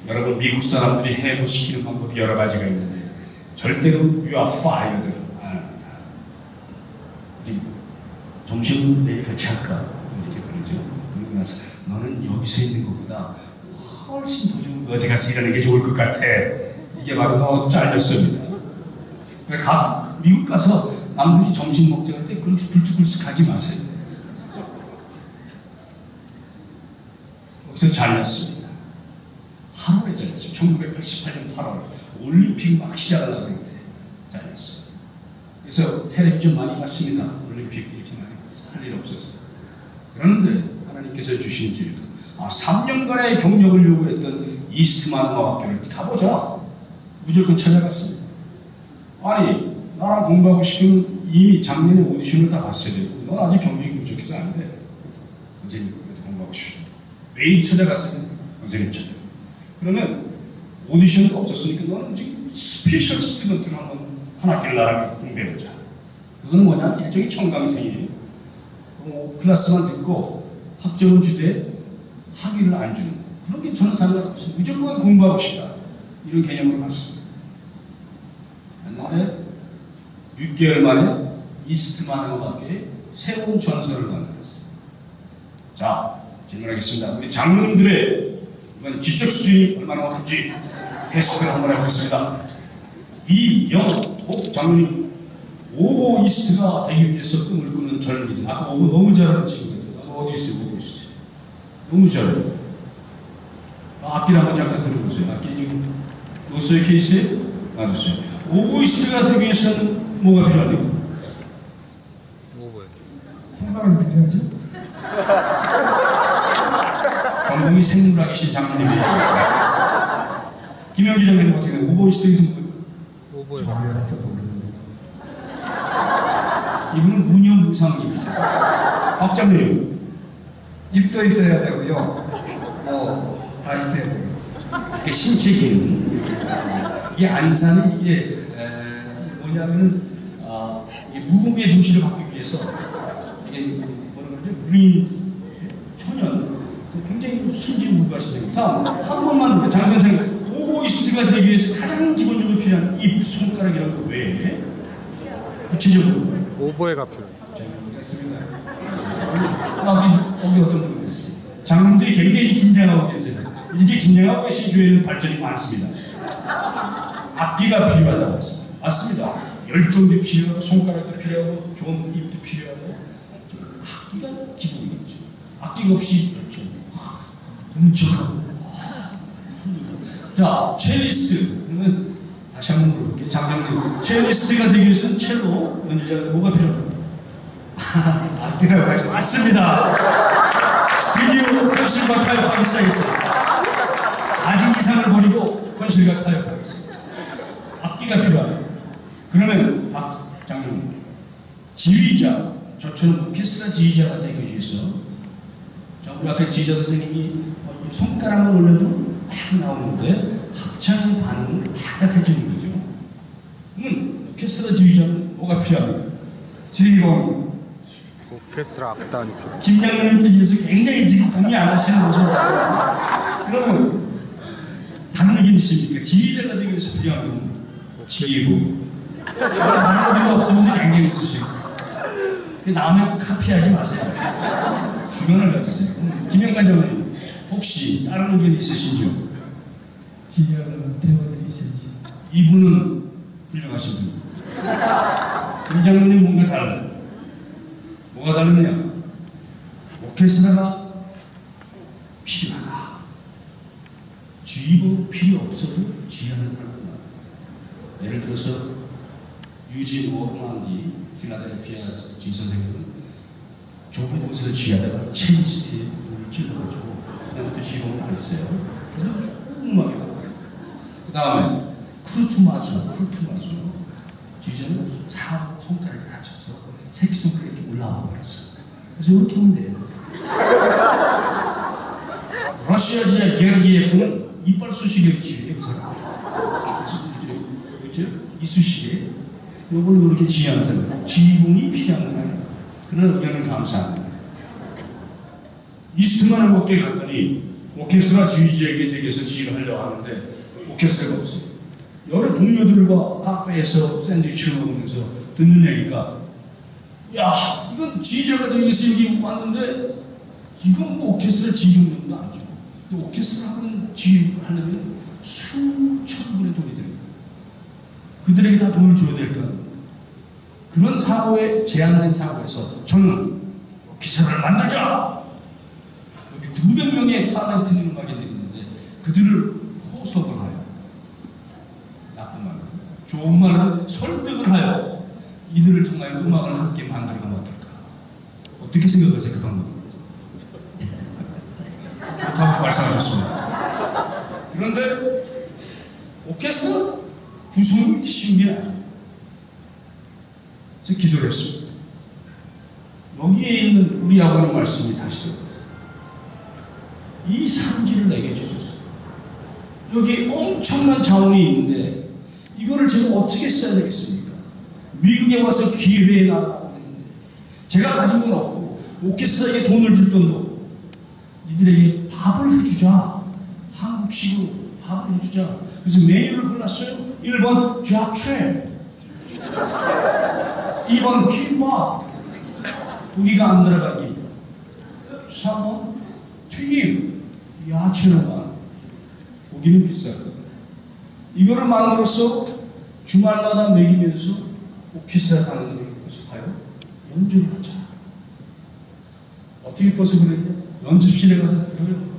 여러분, 미국 사람들이 해고시키는 방법이 여러 가지가 있는데 절대로 you are fired 안 합니다. 우리 점심 내일 같이 할까? 이렇게 그러죠. 그러고 나서 너는 여기서 있는 것보다 훨씬 더 좋은 거지 가서 일하는 게 좋을 것 같아. 이게 바로 너 잘렸습니다. 그러니까 미국 가서 남들이 점심 먹자 할 때 그렇게 불쑥불쑥 하지 마세요. 거기서 잘렸습니다. 8월에 잘렸어요. 1988년 8월 올림픽 막 시작하려고 그럴 때 잘렸어요. 그래서 텔레비전 많이 봤습니다. 올림픽 이렇게 많이 봤어요. 할 일 없었어요. 그런데 하나님께서 주신 지혜로 3년간의 경력을 요구했던 이스트만 음악학교를 가보자. 무조건 찾아갔습니다. 아니, 나랑 공부하고 싶으면 이미 작년에 오디션을 다 봤어야 되고 넌 아직 경력이 부족해서 안 돼. 선생님, 그래도 공부하고 싶습니다. 매일 찾아갔습니다. 선생님 찾아. 그러면 오디션이 없었으니까 너는 지금 스페셜 스튜던트를 한번 한 학기를 나랑 공부해보자. 그거는 뭐냐? 일종의 청강생이에요. 클래스만 듣고 학점을 주되 학위를 안 주는 그런 게 저는 상관없어요. 무조건 공부하고 싶다. 이런 개념으로 갔습니다. 그런데 6개월 만에 이스트만 음악학교에 새로운 전설을 만들었어요. 자, 질문하겠습니다. 우리 장로님들의 이번 지적 수준이 얼마나 높은지 테스트를 한번 해보겠습니다. 이영복 장로님, 오보 이스트가 되기 위해서 꿈을 꾸는 젊은이들. 아까 오보 너무 잘하는 친구들. 어디 있어요, 오보 이스트? 너무 잘해요. 악기 한번 잠깐 들어보세요. 악기 지금 노스의 케이스에 놔두세요. 오보 이스트가 되기 위해서는 뭐가 필요합니까?
오보요.
생각을 필요하죠?
전공이 생물학이신 장로님이 김영기 장로님 어떻게 해요? 오보 이스트에서
오보요.
저열해서 모르는데
이분은 무념무상입니다. 박 장로님.
입도 있어야 되고요. 다 있어야 되고.
이렇게 신체 기능. 이게 안산은 이게 뭐냐면은 이게 무공의 도시를 갖기 위해서 이게 뭐라 그러죠? 무인 천연 굉장히 순진무구하시네요. 다음 한 번만 장 선생 오보이스트가 되기 위해서 가장 기본적으로 필요한 입, 손가락 이런 거 외에 구체적으로
오보에가 필요.
알겠습니다. 여기 어떤 분이 있어요? 장로님들이 굉장히 긴장하고 계세요. 이렇게 긴장하고 계신 교회는 발전이 많습니다. 악기가 필요하다고 했어요. 맞습니다. 열정도 필요하고 손가락도 필요하고 좋은 입도 필요하고 악기가 기본이겠죠. 악기가 없이 열정, 분척하고. 자, 첼리스트. 그러면 다시 한번 물어볼게요. 장장님, 첼리스트가 되기 위해서는 첼로 연주자가 뭐가 필요합니까? 악기라고 하죠. 맞습니다. 드디어 현실과 타협하기 시작했어요. 가진 이상을 버리고 현실과 타협하기 시작했어요. 악기가 필요합니다. 그러면 박 장로님, 지휘자, 저처럼 오케스트라 지휘자가 되기 위해서 우리 아까 지휘자 선생님이 손가락을 올려도 막 나오는데 합창의 반응을 딱 해주는 거죠. 그러면 오케스트라 지휘자는 뭐가 필요합니까? 지휘봉.
오케스트라 악단이 필요.
김양님 뒤에서 굉장히 지금 공이 안 하시는 모습을 보시거든요. 그러면 다른 의견 있습니까? 지휘자가 되기 위해서 필요한 건 지휘봉. 다른 의견 없으면 굉장히 없으시고 남의 카피하지 마세요. 주변을 가주세요. 김영관 장로님, 혹시 다른 의견 있으신지요?
지휘하는 대원들이 있어야지.
이분은 훌륭하신 분입니다. 김 장로님 뭔가 달라요. 뭐가 다르냐? 오케스트라가 필요하다. 지휘봉 필요 없어도 지휘하는 사람은 많아요. 예를 들어서 유진 오르만디 필라델피아 지휘 선생님은 좁은 곳에서 지휘하다가 첼리스트에 눈을 찔러가지고 그다음부터 지휘봉을 안 했어요. 그래서 음악이 나와요. 그 다음에 쿠르투마주. 지휘자는 손가락이 다쳐서 새끼손가락이 이렇게 올라와 버렸어. 그래서 이렇게 하면 돼요. 러시아제 게르기예프는 이빨 수시개를 지휘해요, 그 사람. 그죠? 이쑤시개. 요걸 이렇게 지휘하는 사람. 지휘봉이 필요한 거예요. 그런 의견을 감사합니다. 이스트만을 목대에 갔더니 오케스트라 지휘자에게 댁에서 지휘를 하려고 하는데 오케스트라가 없어요. 여러 동료들과 카페에서 샌드위치를 먹으면서 듣는 얘기가, 야, 이건 지휘자가 되겠어. 여기 왔는데 이건 뭐 오케스트라 지휘용도 안 주고, 또 오케스트라 하는 지휘를 하려면 수천 분의 돈이 들어요. 그들에게 다 돈을 줘야 될 거 아닙니까? 그런 사고에 제한된 사고에서 저는 오케스트라를 만들자. 900명의 탤런트 있는 음악인들이 있는데 그들을 호소를 하여, 나쁜 말, 좋은 말을 설득을 하여 이들을 통하여 음악을 함께 만들어가면 어떨까? 어떻게 생각하세요, 그 방법? 좋다고 말씀하셨습니다. 그런데 오케스트라 구성이 쉬운 게 아니에요. 그래서 기도를 했습니다. 여기에 있는 우리 아버님 말씀이 다시 들어요. 이 산지를 내게 주소서. 여기 엄청난 자원이 있는데 이거를 제가 어떻게 써야 되겠습니까? 미국에 와서 기회에 나가고 했는데 제가 가진 건 없고 오케스트라에게 돈을 줄 돈도 없고 이들에게 밥을 해주자. 한국식으로 밥을 해주자. 그래서 메뉴를 골랐어요. 1번 잡채, 2번 김밥, 고기가 안 들어간 김밥, 3번 튀김, 야채로만. 고기는 비싸거든. 이거를 만들어서 주말마다 먹이면서 오케스트라 가는 데를 구속하여 연주를 하자. 어떻게 벌써 그랬냐? 연습실에 가서 들어요.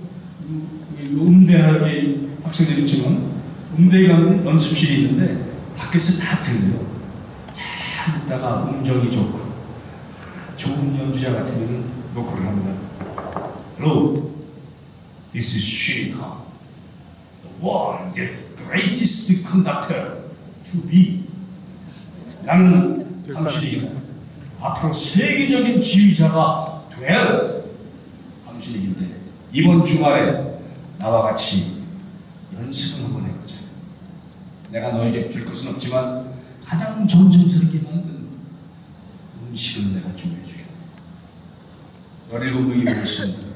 음대학의 학생들이 있지만 음대에 가면 연습실이 있는데 밖에서 다 들려요. 잘 듣다가 음정이 좋고 좋은 연주자 같으면 노크를 합니다. Hello, this is Shin Kang, the world greatest conductor to be. 나는 당신이 앞으로 세계적인 지휘자가 될 당신에게 이번 주말에 나와 같이 연습을 한번 해보자. 내가 너에게 줄 것은 없지만 가장 정성스럽게 만든 음식을 내가 준비해 주겠다. 17명이 모였습니다.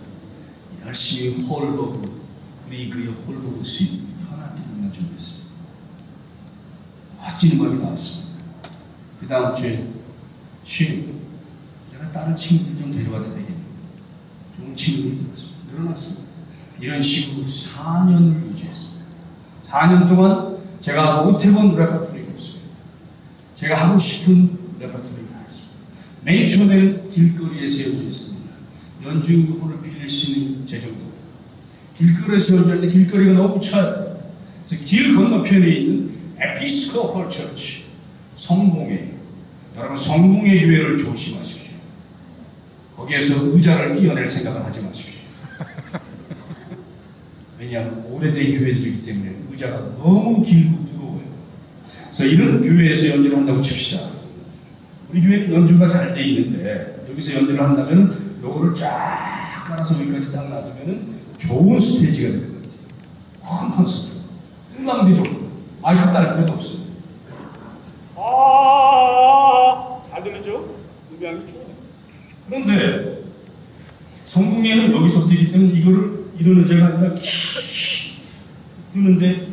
열심히 홀버그, 리그의 홀버그 수입, 현악기들만 준비했습니다. 멋진 음악이 나왔습니다. 그 다음 주에 쉬는, 내가 다른 친구들 좀 데려와도 되겠네요. 좋은 친구들이 들었습니다. 늘어났습니다. 이런 식으로 4년을 유지했습니다. 4년 동안 제가 못해본 레퍼토리가 없습니다. 제가 하고 싶은 레퍼토리를 다 했습니다. 맨 처음에는 길거리에서 연주했습니다. 연주호를 빌릴 수 있는 재정도. 길거리에서 연주하는데 길거리가 너무 차요. 그래서 길 건너편에 있는 에피스코펄 처치, 성공회. 여러분, 성공회 교회를 조심하십시오. 거기에서 의자를 끼워낼 생각을 하지 마십시오. 왜냐하면 오래된 교회들이기 때문에 의자가 너무 길고 무거워요. 그래서 이런 교회에서 연주를 한다고 칩시다. 우리 교회는 연주가 잘 돼 있는데 여기서 연주를 한다면 요거를 쫙 깔아서 여기까지 딱 놔두면 좋은 스테이지가 되는 거지. 큰 콘서트. 음악도 좋고 마이크 딸 필요도 없어요.
잘 들리죠? 음향이 좋아요.
그런데 성공회는 여기서 뛰기 때문에 이거를 이런 의자가 아니라 뜨는데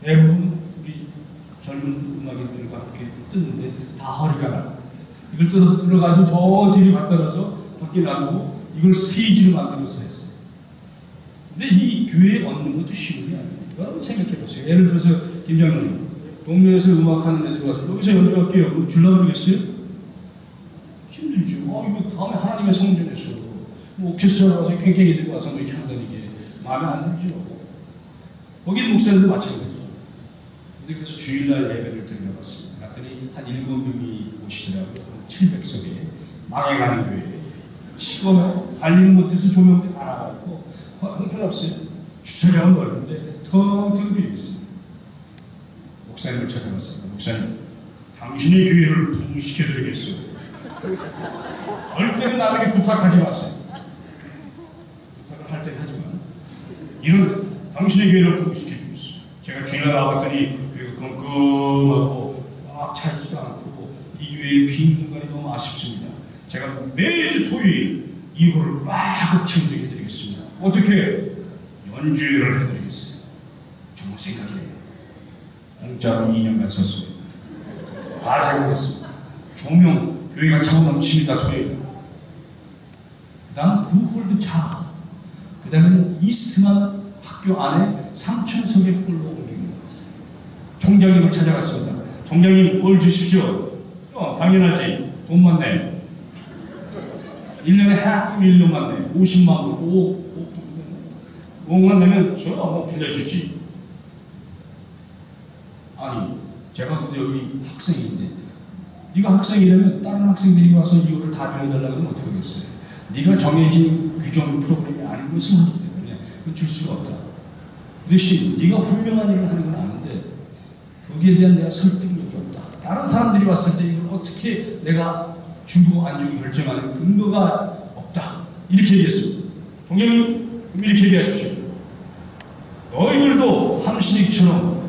대부분 우리 젊은 음악인들과 함께 뜨는데 다 허리가 나요. 이걸 뜯어서 들어가지고 저 뒤로 갖다 놔서 밖에 놔두고 이걸 스테이지로 만들어서 했어요. 근데 이 교회에 얻는 것도 쉬운 게 아니에요. 여러분 생각해보세요. 예를 들어서 김장로님 동네에서 음악하는 애들 와서 여기서 연주할게요. 그럼 줄라 그러겠어요? 힘들죠. 이거 다음에 하나님의 성전에서 오케스트라 와서 깽깽이 들고 와서 이렇게 한다는 게 마음에 안 들죠. 거기는 목사님도 마찬가지죠. 근데 그래서 주일날 예배를 드리러 갔습니다. 갔더니 한 7명이 오시더라고요. 700석에 망해가는 교회. 시끄러워요. 관리는 못해서 조명도 다 나가고 형편없어요. 주차장은 넓은데 텅텅 비어 있습니다. 목사님을 찾아갔습니다. 목사님, 당신의 교회를 부흥시켜드리겠소. 절대로 남에게 부탁하지 마세요. 부탁을 할 때 하지만 이런 당신의 교회를 부흥시켜주겠소. 제가 주일날 나와봤더니 교회가 끔끔하고 꽉 차지도 않고 이 교회의 빈 공간이 너무 아쉽습니다. 제가 매주 토요일 이 홀을 꽉 채우게 해드리겠습니다. 어떻게? 연주회를 해드리겠어요. 좋은 생각이네요. 공짜로 2년간 썼어요. 다 제공했습니다. 조명, 교회가 차고 넘칩니다. 토요일. 그 다음 구홀도 차. 그 다음에는 이스트만 학교 안에 3,000석의 홀로 옮기는 거였어요. 총장님을 찾아갔습니다. 총장님 홀 주십시오. 당연하지. 돈만 내. 1년에 half million만 내. 50만 불. 5억만 내면 저 빌려주지. 아니, 제가 여기 학생인데 네가 학생이라면 다른 학생들이 와서 이거를 다 빌려달라고 하면 어떻게 하겠어요? 네가 정해진 규정 프로그램이 아닌 것을 하기 때문에 줄 수가 없다. 그 대신 네가 훌륭한 일을 하는 건 아는데 거기에 대한 내가 설득력이 없다. 다른 사람들이 왔을 때 이걸 어떻게 내가 주고 안 주고 결정하는 근거가 없다. 이렇게 얘기했습니다. 총장님, 이렇게 얘기하십시오. 너희들도 함신익처럼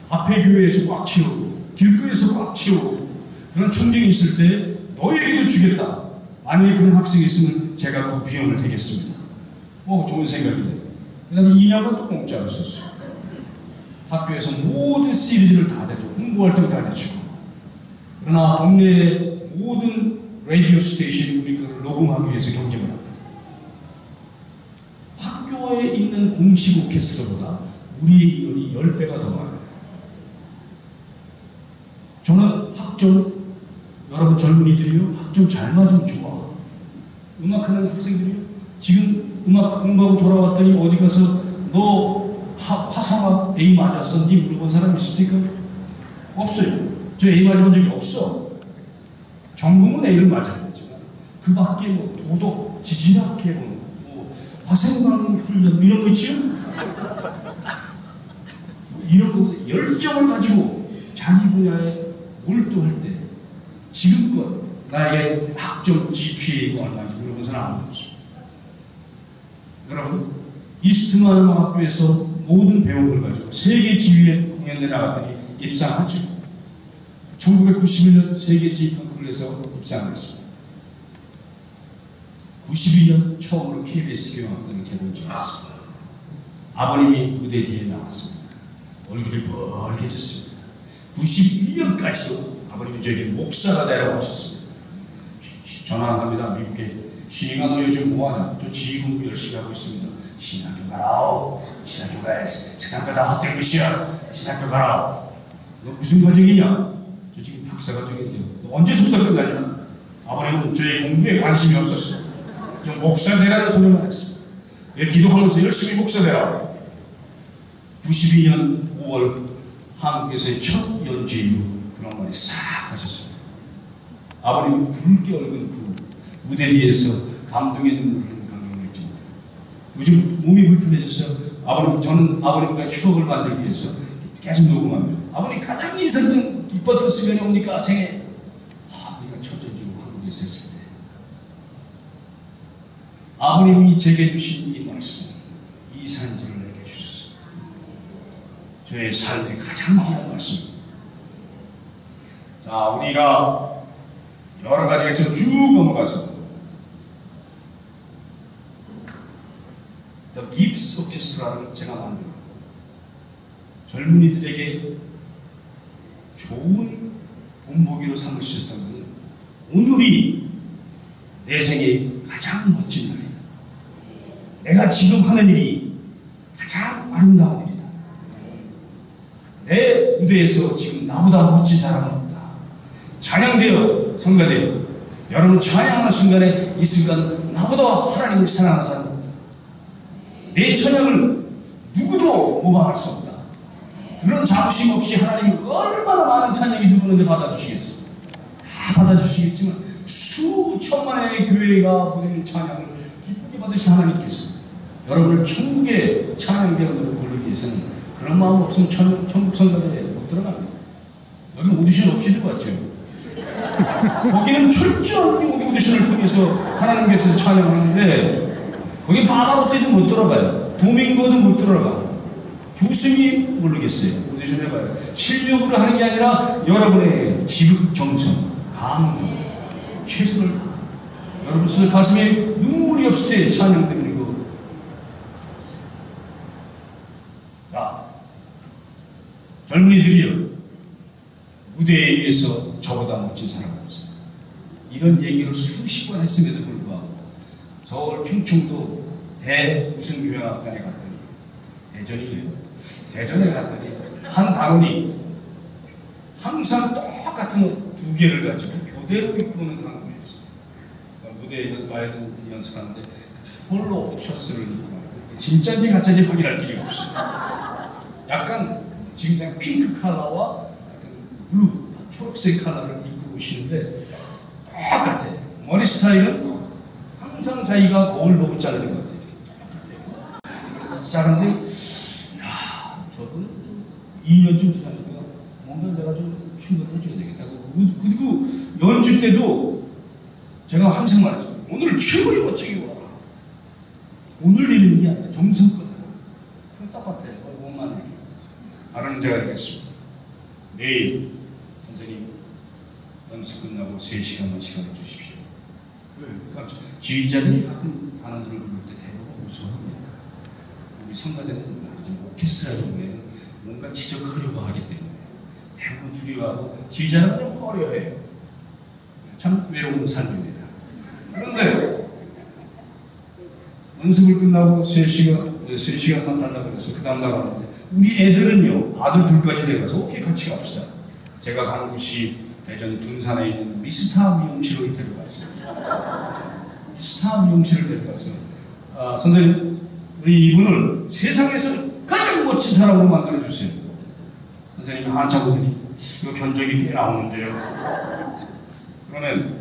앞에 교회에서 꽉 채우고 길거리에서 꽉 채우고 그런 총장이 있을 때 너희에게도 주겠다. 만약에 그런 학생이 있으면 제가 그 비용을 대겠습니다. 좋은 생각이네. 그 다음에 2년간 또 공짜로 썼어요. 학교에서 모든 시리즈를 다 대주고 홍보활동 다 대주고 그러나 동네의 모든 라디오 스테이션이 우리 그걸 녹음하기 위해서 경쟁을 합니다. 학교에 있는 공식 오케스트라보다 우리의 인원이 10배가 더 많아요. 저는 학점, 여러분 젊은이들이요, 학점 잘 맞으면 좋아. 음악하는 학생들이요, 지금 음악 공부하고 돌아왔더니 어디 가서 너 화성학 A 맞았어? 니 물어본 사람 있습니까? 없어요. 저 A 맞아본 적이 없어. 전공은 A를 맞아야 되지만 그 밖에 뭐 도덕, 지질학 개론, 뭐 화생방 훈련 이런 거 있지요? 이런 거 열정을 가지고 자기 분야에 몰두할 때 지금껏 나에게 학점 GPA가 얼마인지 물어본 사람 없습니다. 여러분, 이스트만 음악학교에서 모든 배운 걸 가지고 세계 지휘에 공연에 나갔더니 입상하죠. 1991년 세계 지휘 콘쿠르에서 입상했습니다. 92년 처음으로 KBS 교향악단을 개봉했습니다. 아버님이 무대 뒤에 나왔습니다. 얼굴이 벌개졌습니다. 91년까지도 아버님은 저에게 목사가 되라고 하셨습니다. 전화 합니다. 미국에 신이가 너 요즘 뭐하냐? 저 지휘 공부 열심히 하고 있습니다. 신학교 가라. 신학교 가야지. 세상 다 헛된 것이야. 신학교 가라. 너 무슨 과정이냐? 저 지금 박사 과정인데요. 너 언제 석사 끝나냐? 아버님은 저의 공부에 관심이 없었어요. 저 목사 되라는 소리만 했습니다. 기도하면서 열심히 목사 되라. 92년 5월 한국에서의 첫 연주 이후 그런 말이 싹 하셨습니다. 아버님이 붉게 얼근 그 무대 뒤에서 감동의 눈물을 흘리는 감동을 느낍니다. 요즘 몸이 불편해져서 저는 아버님과 추억을 만들기 위해서 계속 녹음합니다. 아버님 가장 인상 깊었던 순간이 옵니까? 생애. 내가 첫 연주로 한국에 있었을 때 아버님이 제게 주신 이 말씀, 이 산지를 내게 주셨습니다. 저의 삶의 가장 귀한 말씀입니다. 자, 우리가 여러 가지가 쭉 넘어가서 The Gibbs Orchestra를 제가 만들었고 젊은이들에게 좋은 본보기로 삼을 수 있다는 것은 오늘이 내 생의 가장 멋진 날이다. 내가 지금 하는 일이 가장 아름다운 일이다. 내 무대에서 지금 나보다 멋진 사람은 없다. 찬양되어 성가되어 여러분 찬양하는 순간에 이 순간 나보다 하나님을 사랑하는 사람은 없다. 내 찬양을 누구도 모방할 수 없다. 그런 자부심 없이 하나님이 얼마나 많은 찬양이 들어오는데 받아주시겠어요? 다 받아주시겠지만 수천만의 교회가 부르는 찬양을 기쁘게 받으신 하나님께서 여러분을 천국의 찬양대원으로 부르기 위해서는 그런 마음 없으면 천국 성가대 들어갑니다. 여기는 오디션 없이 들어왔죠. 거기는 철저하게 오디션을 통해서 하나님 곁에서 찬양하는데 거기 마마로떼도 못 들어가요. 도밍고도 못 들어가. 교수님이 모르겠어요. 오디션 해봐요. 실력으로 하는 게 아니라 여러분의 지극정성, 감동, 최선을 다. 여러분 가슴에 눈물이 없을 때 찬양 드리고. 자, 젊은이들이요. 무대에 위해서 저보다 멋진 사람 없어요. 이런 얘기를 수십 번 했음에도 불구하고 서울 충청도 대우승교향악단에 갔더니 대전이에요. 대전에 갔더니 한 단원이 항상 똑같은 두 개를 가지고 교대로 입고 오는 단원이었어요. 그러니까 무대에 와이드 연습하는데 폴로 셔츠를 입고 진짜인지 가짜인지 확인할 길이 없어요. 약간 지금 핑크 컬러와 블루, 초록색 컬러를 입고 오시는데 똑같아요. 머리 스타일은 항상 자기가 거울 보고 자르는 것 같아요. 자르는데 저도 좀 2년쯤 지나니까 뭔가 내가 좀 충전을 해줘야 되겠다고. 그리고 연주 때도 제가 항상 말하죠. 오늘 최고의 멋지게 와라. 오늘 이르는 게 아니라 정성껏 하라. 똑같아요. 몸만 이렇게. 말하는 제가 되겠습니다. 내일 선생님 연습 끝나고 3시간만 시간을 주십시오. 그러니까 지휘자들이 가끔 단원들을 부를 때 대부분 우수합니다. 우리 성가대는 오케스트라 경우에는 뭔가 지적하려고 하기 때문에 대부분 두려워하고 지휘자는 좀 꺼려해요. 참 외로운 삶입니다. 그런데 연습을 끝나고 3시간만 가려고 해서 그 다음 나가는데 우리 애들은요, 아들 둘까지 돼가서 오케이 같이 갑시다. 제가 가는 곳이 대전 둔산에 있는 미스터 미용실을 데려갔어요. 미스터 미용실을 데려갔어요. 선생님, 우리 이분을 세상에서 가장 멋진 사람으로 만들어주세요. 선생님이 한참 보더니 이거 견적이 꽤 나오는데요. 그러면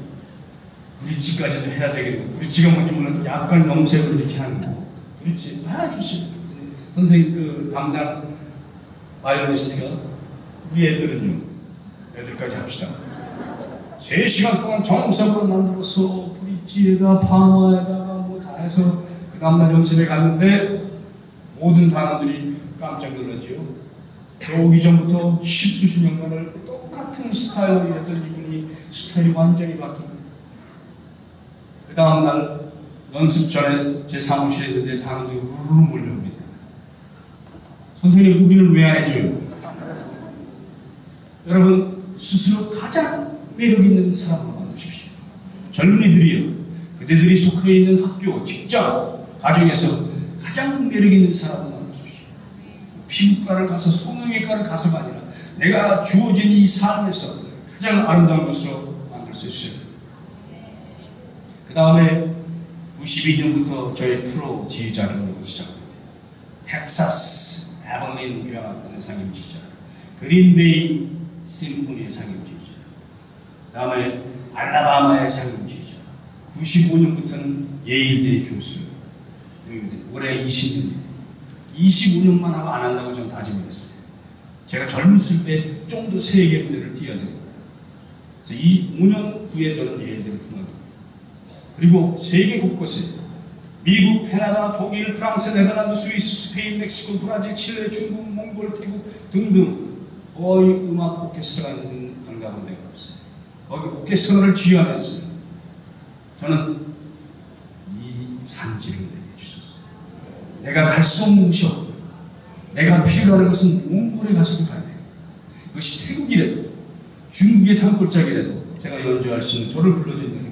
브릿지까지도 해야 되겠고, 브릿지가 뭔지 몰라도 약간 염색을 이렇게 하는 거. 브릿지 해주세요. 선생님 그 담당 바이올리스트가 우리 애들은요, 애들까지 합시다. 3시간 동안 정성으로 만들어서 브릿지에다 파마에다가 뭐 다 해서 그 다음날 연습에 갔는데 모든 단원들이 깜짝 놀랐죠. 오기 전부터 십수십 년간을 똑같은 스타일로 일했던 이분이 스타일이 완전히 바뀐 거예요. 그 다음날 연습 전에 제 사무실에 있는데 단원들이 우르르 몰려옵니다. 선생님, 우리는 왜 안 해줘요? 여러분, 스스로 가장 매력 있는 사람으로 만드십시오. 젊은이들이요, 그대들이 속해 있는 학교, 직장, 가정에서 가장 매력 있는 사람으로 만드십시오. 피부과를 가서 성형외과를 가서가 아니라 내가 주어진 이 삶에서 가장 아름다운 것으로 만들 수 있어요. 그 다음에 92년부터 저희 프로 지휘자 경력을 시작합니다. 텍사스 에버린 교향악단의 상임지휘자, 그린베이 심포니의 상임지휘자, 그 다음에 알라바마의 상임지휘자, 95년부터는 예일대의 교수, 올해 20년, 25년만 하고 안 한다고 전 다짐을 했어요. 제가 젊었을 때 좀 더 세계 무대를 뛰어야 됩니다. 그래서 5년 후에 저는 예일대를 그만둡니다. 그리고 세계 곳곳에 미국, 캐나다, 독일, 프랑스, 네덜란드, 스위스, 스페인, 멕시코, 브라질, 칠레, 중국, 몽골, 태국 등등 거의 음악 오케스트라가 있는 안 가본 데가 없어요. 거기 오케스트라를 지휘하면서 저는 이 산지를 내게 주셨어요. 내가 갈 수 없는 곳이 없고 내가 필요한 것은 몽골에 가서도 가야 되겠다. 그것이 태국이라도 중국의 산골짜기라도 제가 연주할 수 있는 저를 불러준다니까.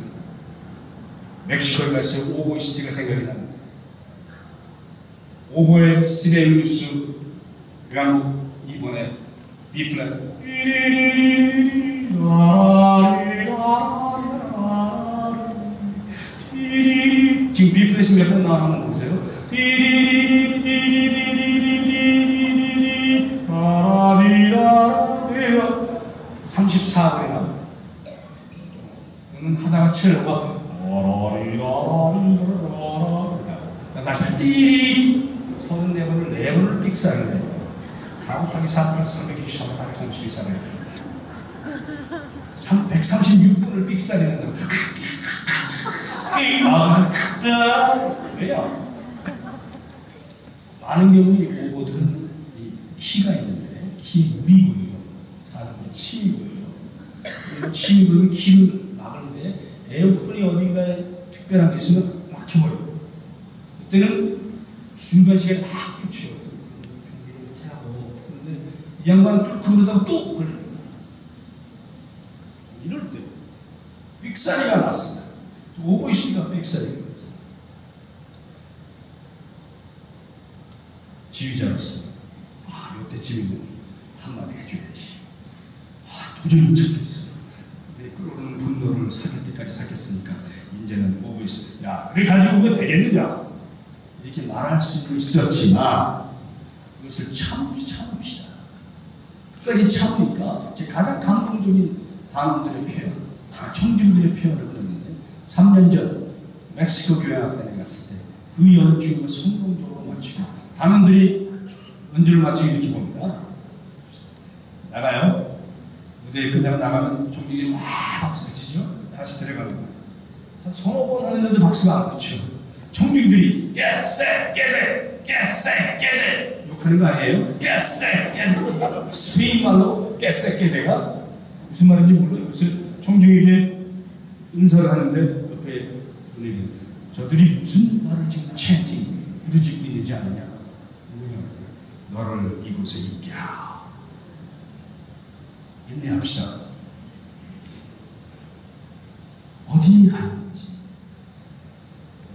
멕시코에 갔을 때 오보이스트가 생각이 납니다. 오보의 시베리우스 교향곡 2번에 B플랫 지금 B플랫이 몇 번 나와 한번 보세요. 34번에 나옵니다. 그러면 하다가 첼로가 다시 띠리 34번을 4번을 삑사를 내요. 4 곱하기 4 플러스 323, 432살에 136분을 삑사리 난다고. 왜요? 많은 경우에 오버들은 키가 있는데 키 위고요. 사람들이 침이고요. 침이고요. 키를 막는데 에어컨이 어딘가에 특별한 게 있으면 막혀버려요. 그때는 중간 시간에 막 뚫죠. 준비를 이렇게 하고. 그런데 이 양반은 뚫고 그러다가 또 걸리는 거예요. 이럴 때 삑사리가 났어요. 오버이스가 삑사리가 났어요. 지휘자로서 이때쯤이면 한마디 해줘야지. 도저히 못 참겠어. 내 끓어오르는 분노를 삭힐 때까지 삭혔으니까 이제는 오버이스. 야, 그래 가지고 그거 되겠느냐? 이렇게 말할 수 있었지만 이것을 참읍시다. 끝까지 참으니까 제 가장 감동적인 단원들의 표현, 청중들의 표현을 들었는데 3년 전 멕시코 교향악단에 갔을 때 그 연주를 성공적으로 마치고 단원들이 연주를 마치고 이렇게 봅니다. 나가요. 무대에 끝나고 나가면 종객이 막 박수 치죠. 다시 들어가는 거예요. 한 서너 번 하는데도 박수가 안 붙죠. 청중들이 깨세깨대 욕하는 거 아니에요? 깨세깨대 스페인 말로 깨세깨대가 무슨 말인지 몰라요. 그래서 청중에게 인사를 하는데 옆에 분위기 저들이 무슨 말을 지금 채팅 부르짖고 있는지 아느냐? 너를 이곳에 있게 하라. 인내합시다. 어디 가 있는지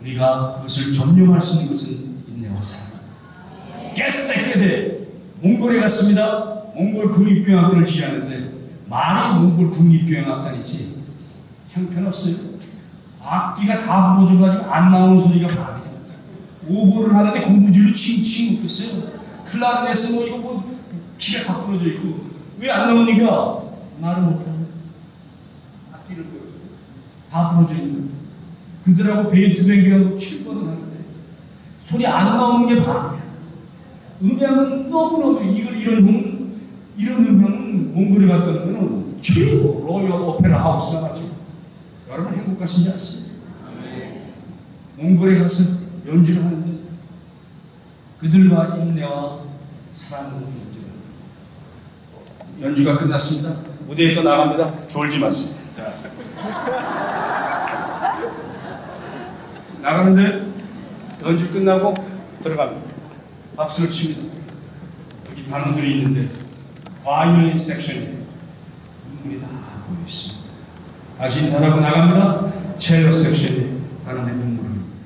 우리가 그것을 점령할 수 있는 것은 인내와 사랑입니다. 깨세깨대 몽골에 갔습니다. 몽골 국립교향악단을 지휘하는데 말이 몽골 국립교향악단이지 형편없어요. 악기가 다 부러져가지고 안 나오는 소리가 반이에요. 오보를 하는데 공부줄로 칭칭 웃겼어요. 클라리넷은 뭐 이거 뭐 키가 다 부러져 있고 왜 안 나오니까 말을 못하는 악기를 보여줘요. 다 부러져 있는 거예요. 그들하고 베이토벤이라고 7번을 하는데 소리 안 나오는 게 반이야. 음향은 너무너무 이런 음향은 몽골에 갔다 오면 최고 로열 오페라 하우스가 맞죠. 여러분 행복하신지 아십니까? 몽골에 가서 연주를 하는데 그들과 인내와 사랑으로 연주가 끝났습니다. 무대에 또 나갑니다. 졸지 마세요. 자. 나가는데 연주 끝나고 들어갑니다. 박수를 칩니다. 여기 단원들이 있는데 바이올린 섹션에 눈물이 다 보여 있습니다. 다시 인사하고 나갑니다. 첼로 섹션에 단원들이 눈물을 흘립니다.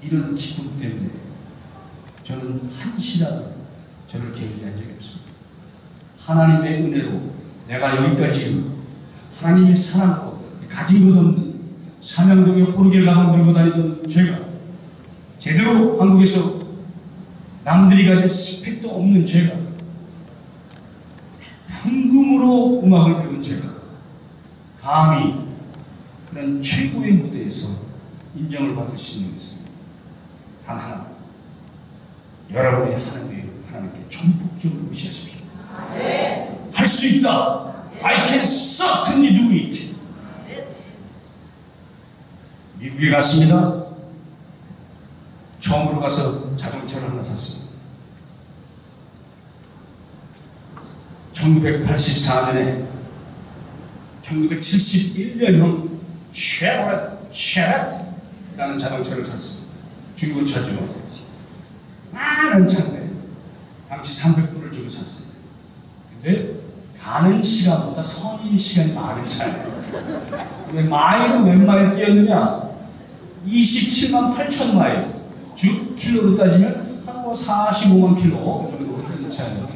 이런 기쁨 때문에 저는 한시라도 저를 게을리한 적이 없습니다. 하나님의 은혜로 내가 여기까지 하나님의 사랑으로 가진 것 없는 삼양동의 호르게 가방 들고 다니던 제가 제대로 한국에서 남들이 가진 스펙도 없는 제가 풍금으로 음악을 배운 제가 감히 그런 최고의 무대에서 인정을 받을 수 있는 것은 단 하나, 여러분의 하나님께 전폭적으로 의지하십시오. 할 수 있다. I can certainly do it. 미국에 갔습니다. 처음으로 가서 자동차를 하나 샀습니다. 1984년에 1971년형 쉐렛라는 자동차를 샀습니다. 중고차죠. 많은 차인데 당시 300불을 주고 샀습니다. 근데 가는 시간보다 서는 시간이 많은 차예요. 근데 마일은 몇 마일 뛰었느냐? 27만 8천 마일. 즉 킬로로 따지면 한 뭐 45만 킬로 정도 되는 차입니다.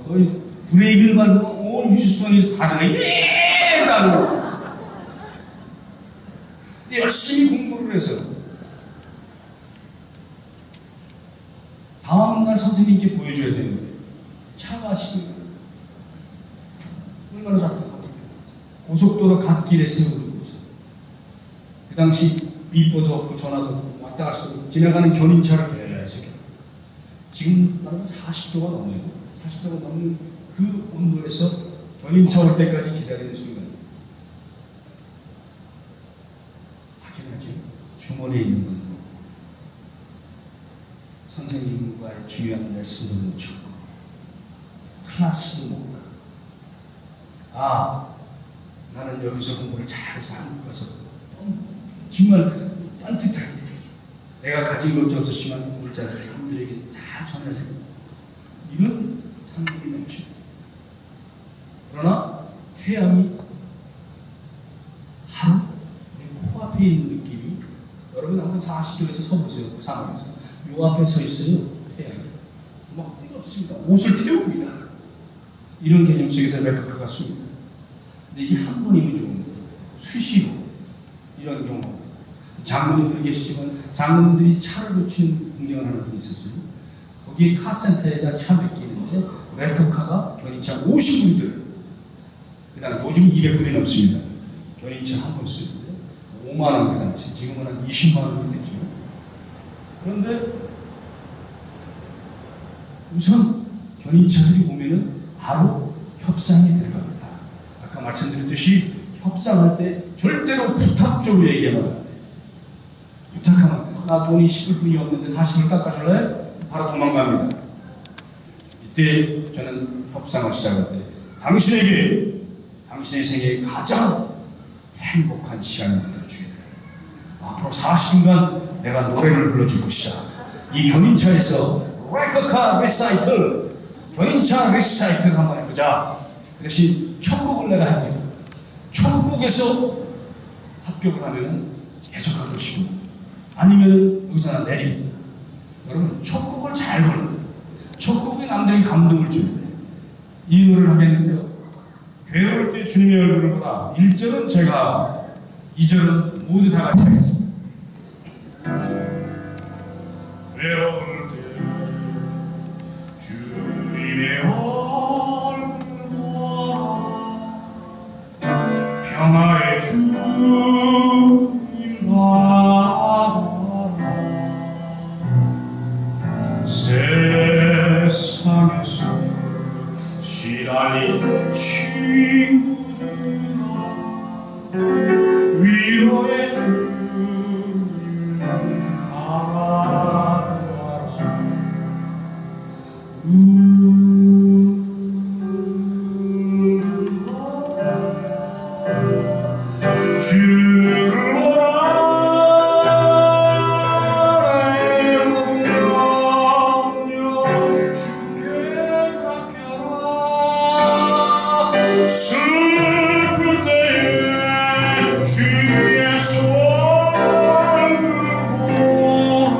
거의 브레이크를 밟으면 온 휴스턴이 다르게 가고 열심히 공부를 해서 다음날 선생님께 보여줘야 되는데 차가 시도가 얼마나 답답합니까? 고속도로 갓길에 세우는 곳. 그 당시 비보도 없고 전화도 없고 왔다 갈 수 없고 지나가는 견인차를 계속 지금 나는 40도가 넘어요. 40도가 넘는 그 온도에서 견인차 올 때까지 기다리는 순간 확인하죠. 주머니에 있는 것도 선생님과의 중요한 레슨을 놓쳤고 클래스도 못 가. 아, 나는 여기서 공부를 잘해서 한국 가서 정말 따뜻하게 내가 가진 것이 없었지만 공부를 잘해서 남들에게 잘 전해야 됩니다. 이런 상품이 넘쳐. 그러나 태양이 하루 내 코앞에 있는 느낌이, 여러분 한번 40도에서 서보세요. 그 상황에서 요 앞에 서 있어요. 태양이 막 뜨겁습니다. 옷을 태웁니다. 이런 개념 속에서 레카크가 씁니다. 근데 이게 한 번이면 좋은데 수시로 이런 경우, 장로님들 계시지만 장로님들이 차를 놓치는 공장을 하는 분이 있었어요. 거기에 카센터에다 차 맡기는데 레카카가 견인차 50분들, 그 다음에 요즘 200분이 넘습니다. 견인차 한 번 쓰는데 5만 원, 그 당시 지금은 한 20만 원이 되죠. 그런데 우선 견인차들이 오면은 바로 협상이 들어갑니다. 아까 말씀드렸듯이 협상할 때 절대로 부탁적으로 얘기하면 안 돼. 부탁하면 나 돈이 10불 뿐이 없는데 40을 깎아줄래? 바로 도망갑니다. 이때 저는 협상을 시작할 때 당신에게 당신의 생애에 가장 행복한 시간을 불러주겠다. 앞으로 40분간 내가 노래를 불러줄 것이다. 이 견인차에서 레카카 리사이틀, 견인차 리사이틀 한번 해보자. 그 대신 천국을 내가 합니다. 천국에서 합격을 하면 계속할 것이고 아니면 여기서 나 내리겠다. 여러분 천국을 잘 걸는, 천국에 남들이 감동을 주는 이 노래를 하겠는데요. 괴로울 때 주님의 얼굴을 보라. 1절은 제가, 2절은 모두 다 같이 하겠습니다. 괴로울 때 주님의 얼굴을 보라. 평화의 주님 바라보라. 세상에서 시달린 친구들아 위로의 주님 바라봐라. 주를 슬플 때에 주 예수 얼굴 보라.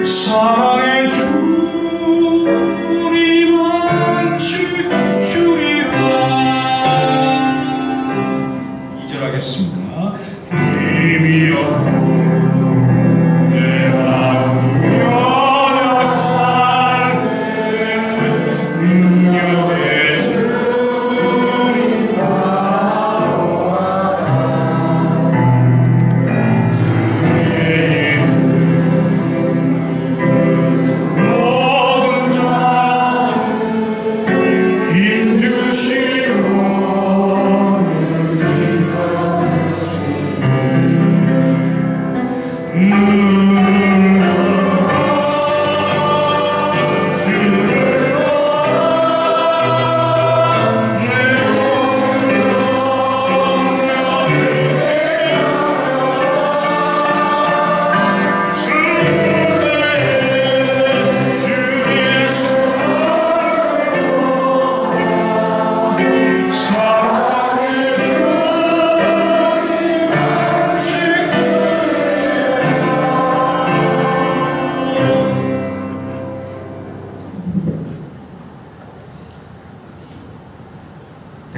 사랑의 주님 안식주리라. 2절 하겠습니다. 힘이여 내가 연약할 때 능력의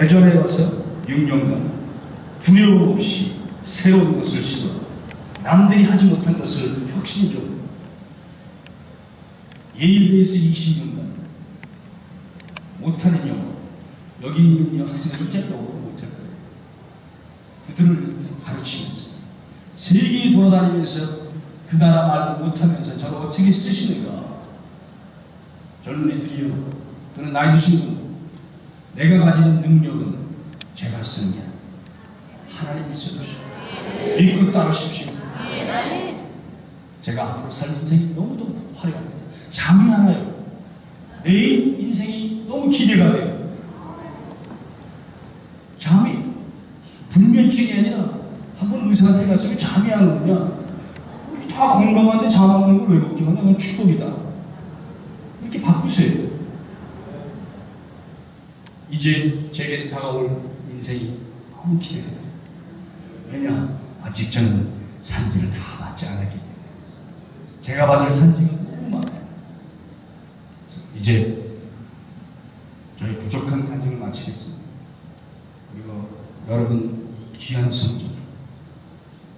대전에 와서 6년간 두려움 없이 새로운 것을 시도, 남들이 하지 못한 것을 혁신적으로, 예일대에서 20년간 못하는 영어, 여기 있는 학생들 진짜 영어를 못할 거예요. 그들을 가르치면서 세계에 돌아다니면서 그 나라 말도 못하면서 저를 어떻게 쓰시는가 젊은 애들이요, 또는 나이 드신 분, 내가 가진 능력은 제가 쓰는 게 아니에요. 하나님이 쓰시고 믿고 따르십시오. 제가 앞으로 살 인생이 너무도 화려합니다. 잠이 안 와요. 내일 인생이 너무 기대가 돼요. 잠이 불면증이 아니라 한번 의사한테 갔으면 잠이 안 오냐? 다 건강한데 잠 안 오는 걸 왜 걱정하냐? 그건 축복이다. 이렇게 바꾸세요. 이제 제게 다가올 인생이 너무 기대돼요. 왜냐? 아직 저는 산지를 다 받지 않았기 때문에. 제가 받을 산지가 너무 많아요. 이제 저희 부족한 간증을 마치겠습니다. 그리고 여러분 이 귀한 성전,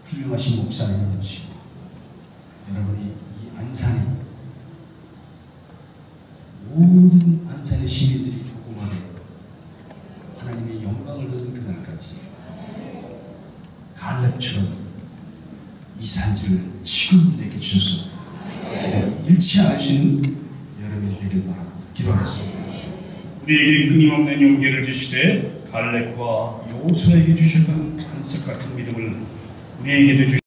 훌륭하신 목사님을 모시고 여러분이 이 안산에 모든 안산의 시민들이 도구마되 하나님의 영광을 얻는 그날까지 갈렙처럼 이 산지를 지금 내게 주셔서 기도를 잃지 않으시는 여러분이 되길 바랍니다. 기도하겠습니다.
우리에게 끊임없는 용기를 주시되 갈렙과 여호수아에게 주셨던 반석 같은 믿음을 우리에게도 주시옵소서.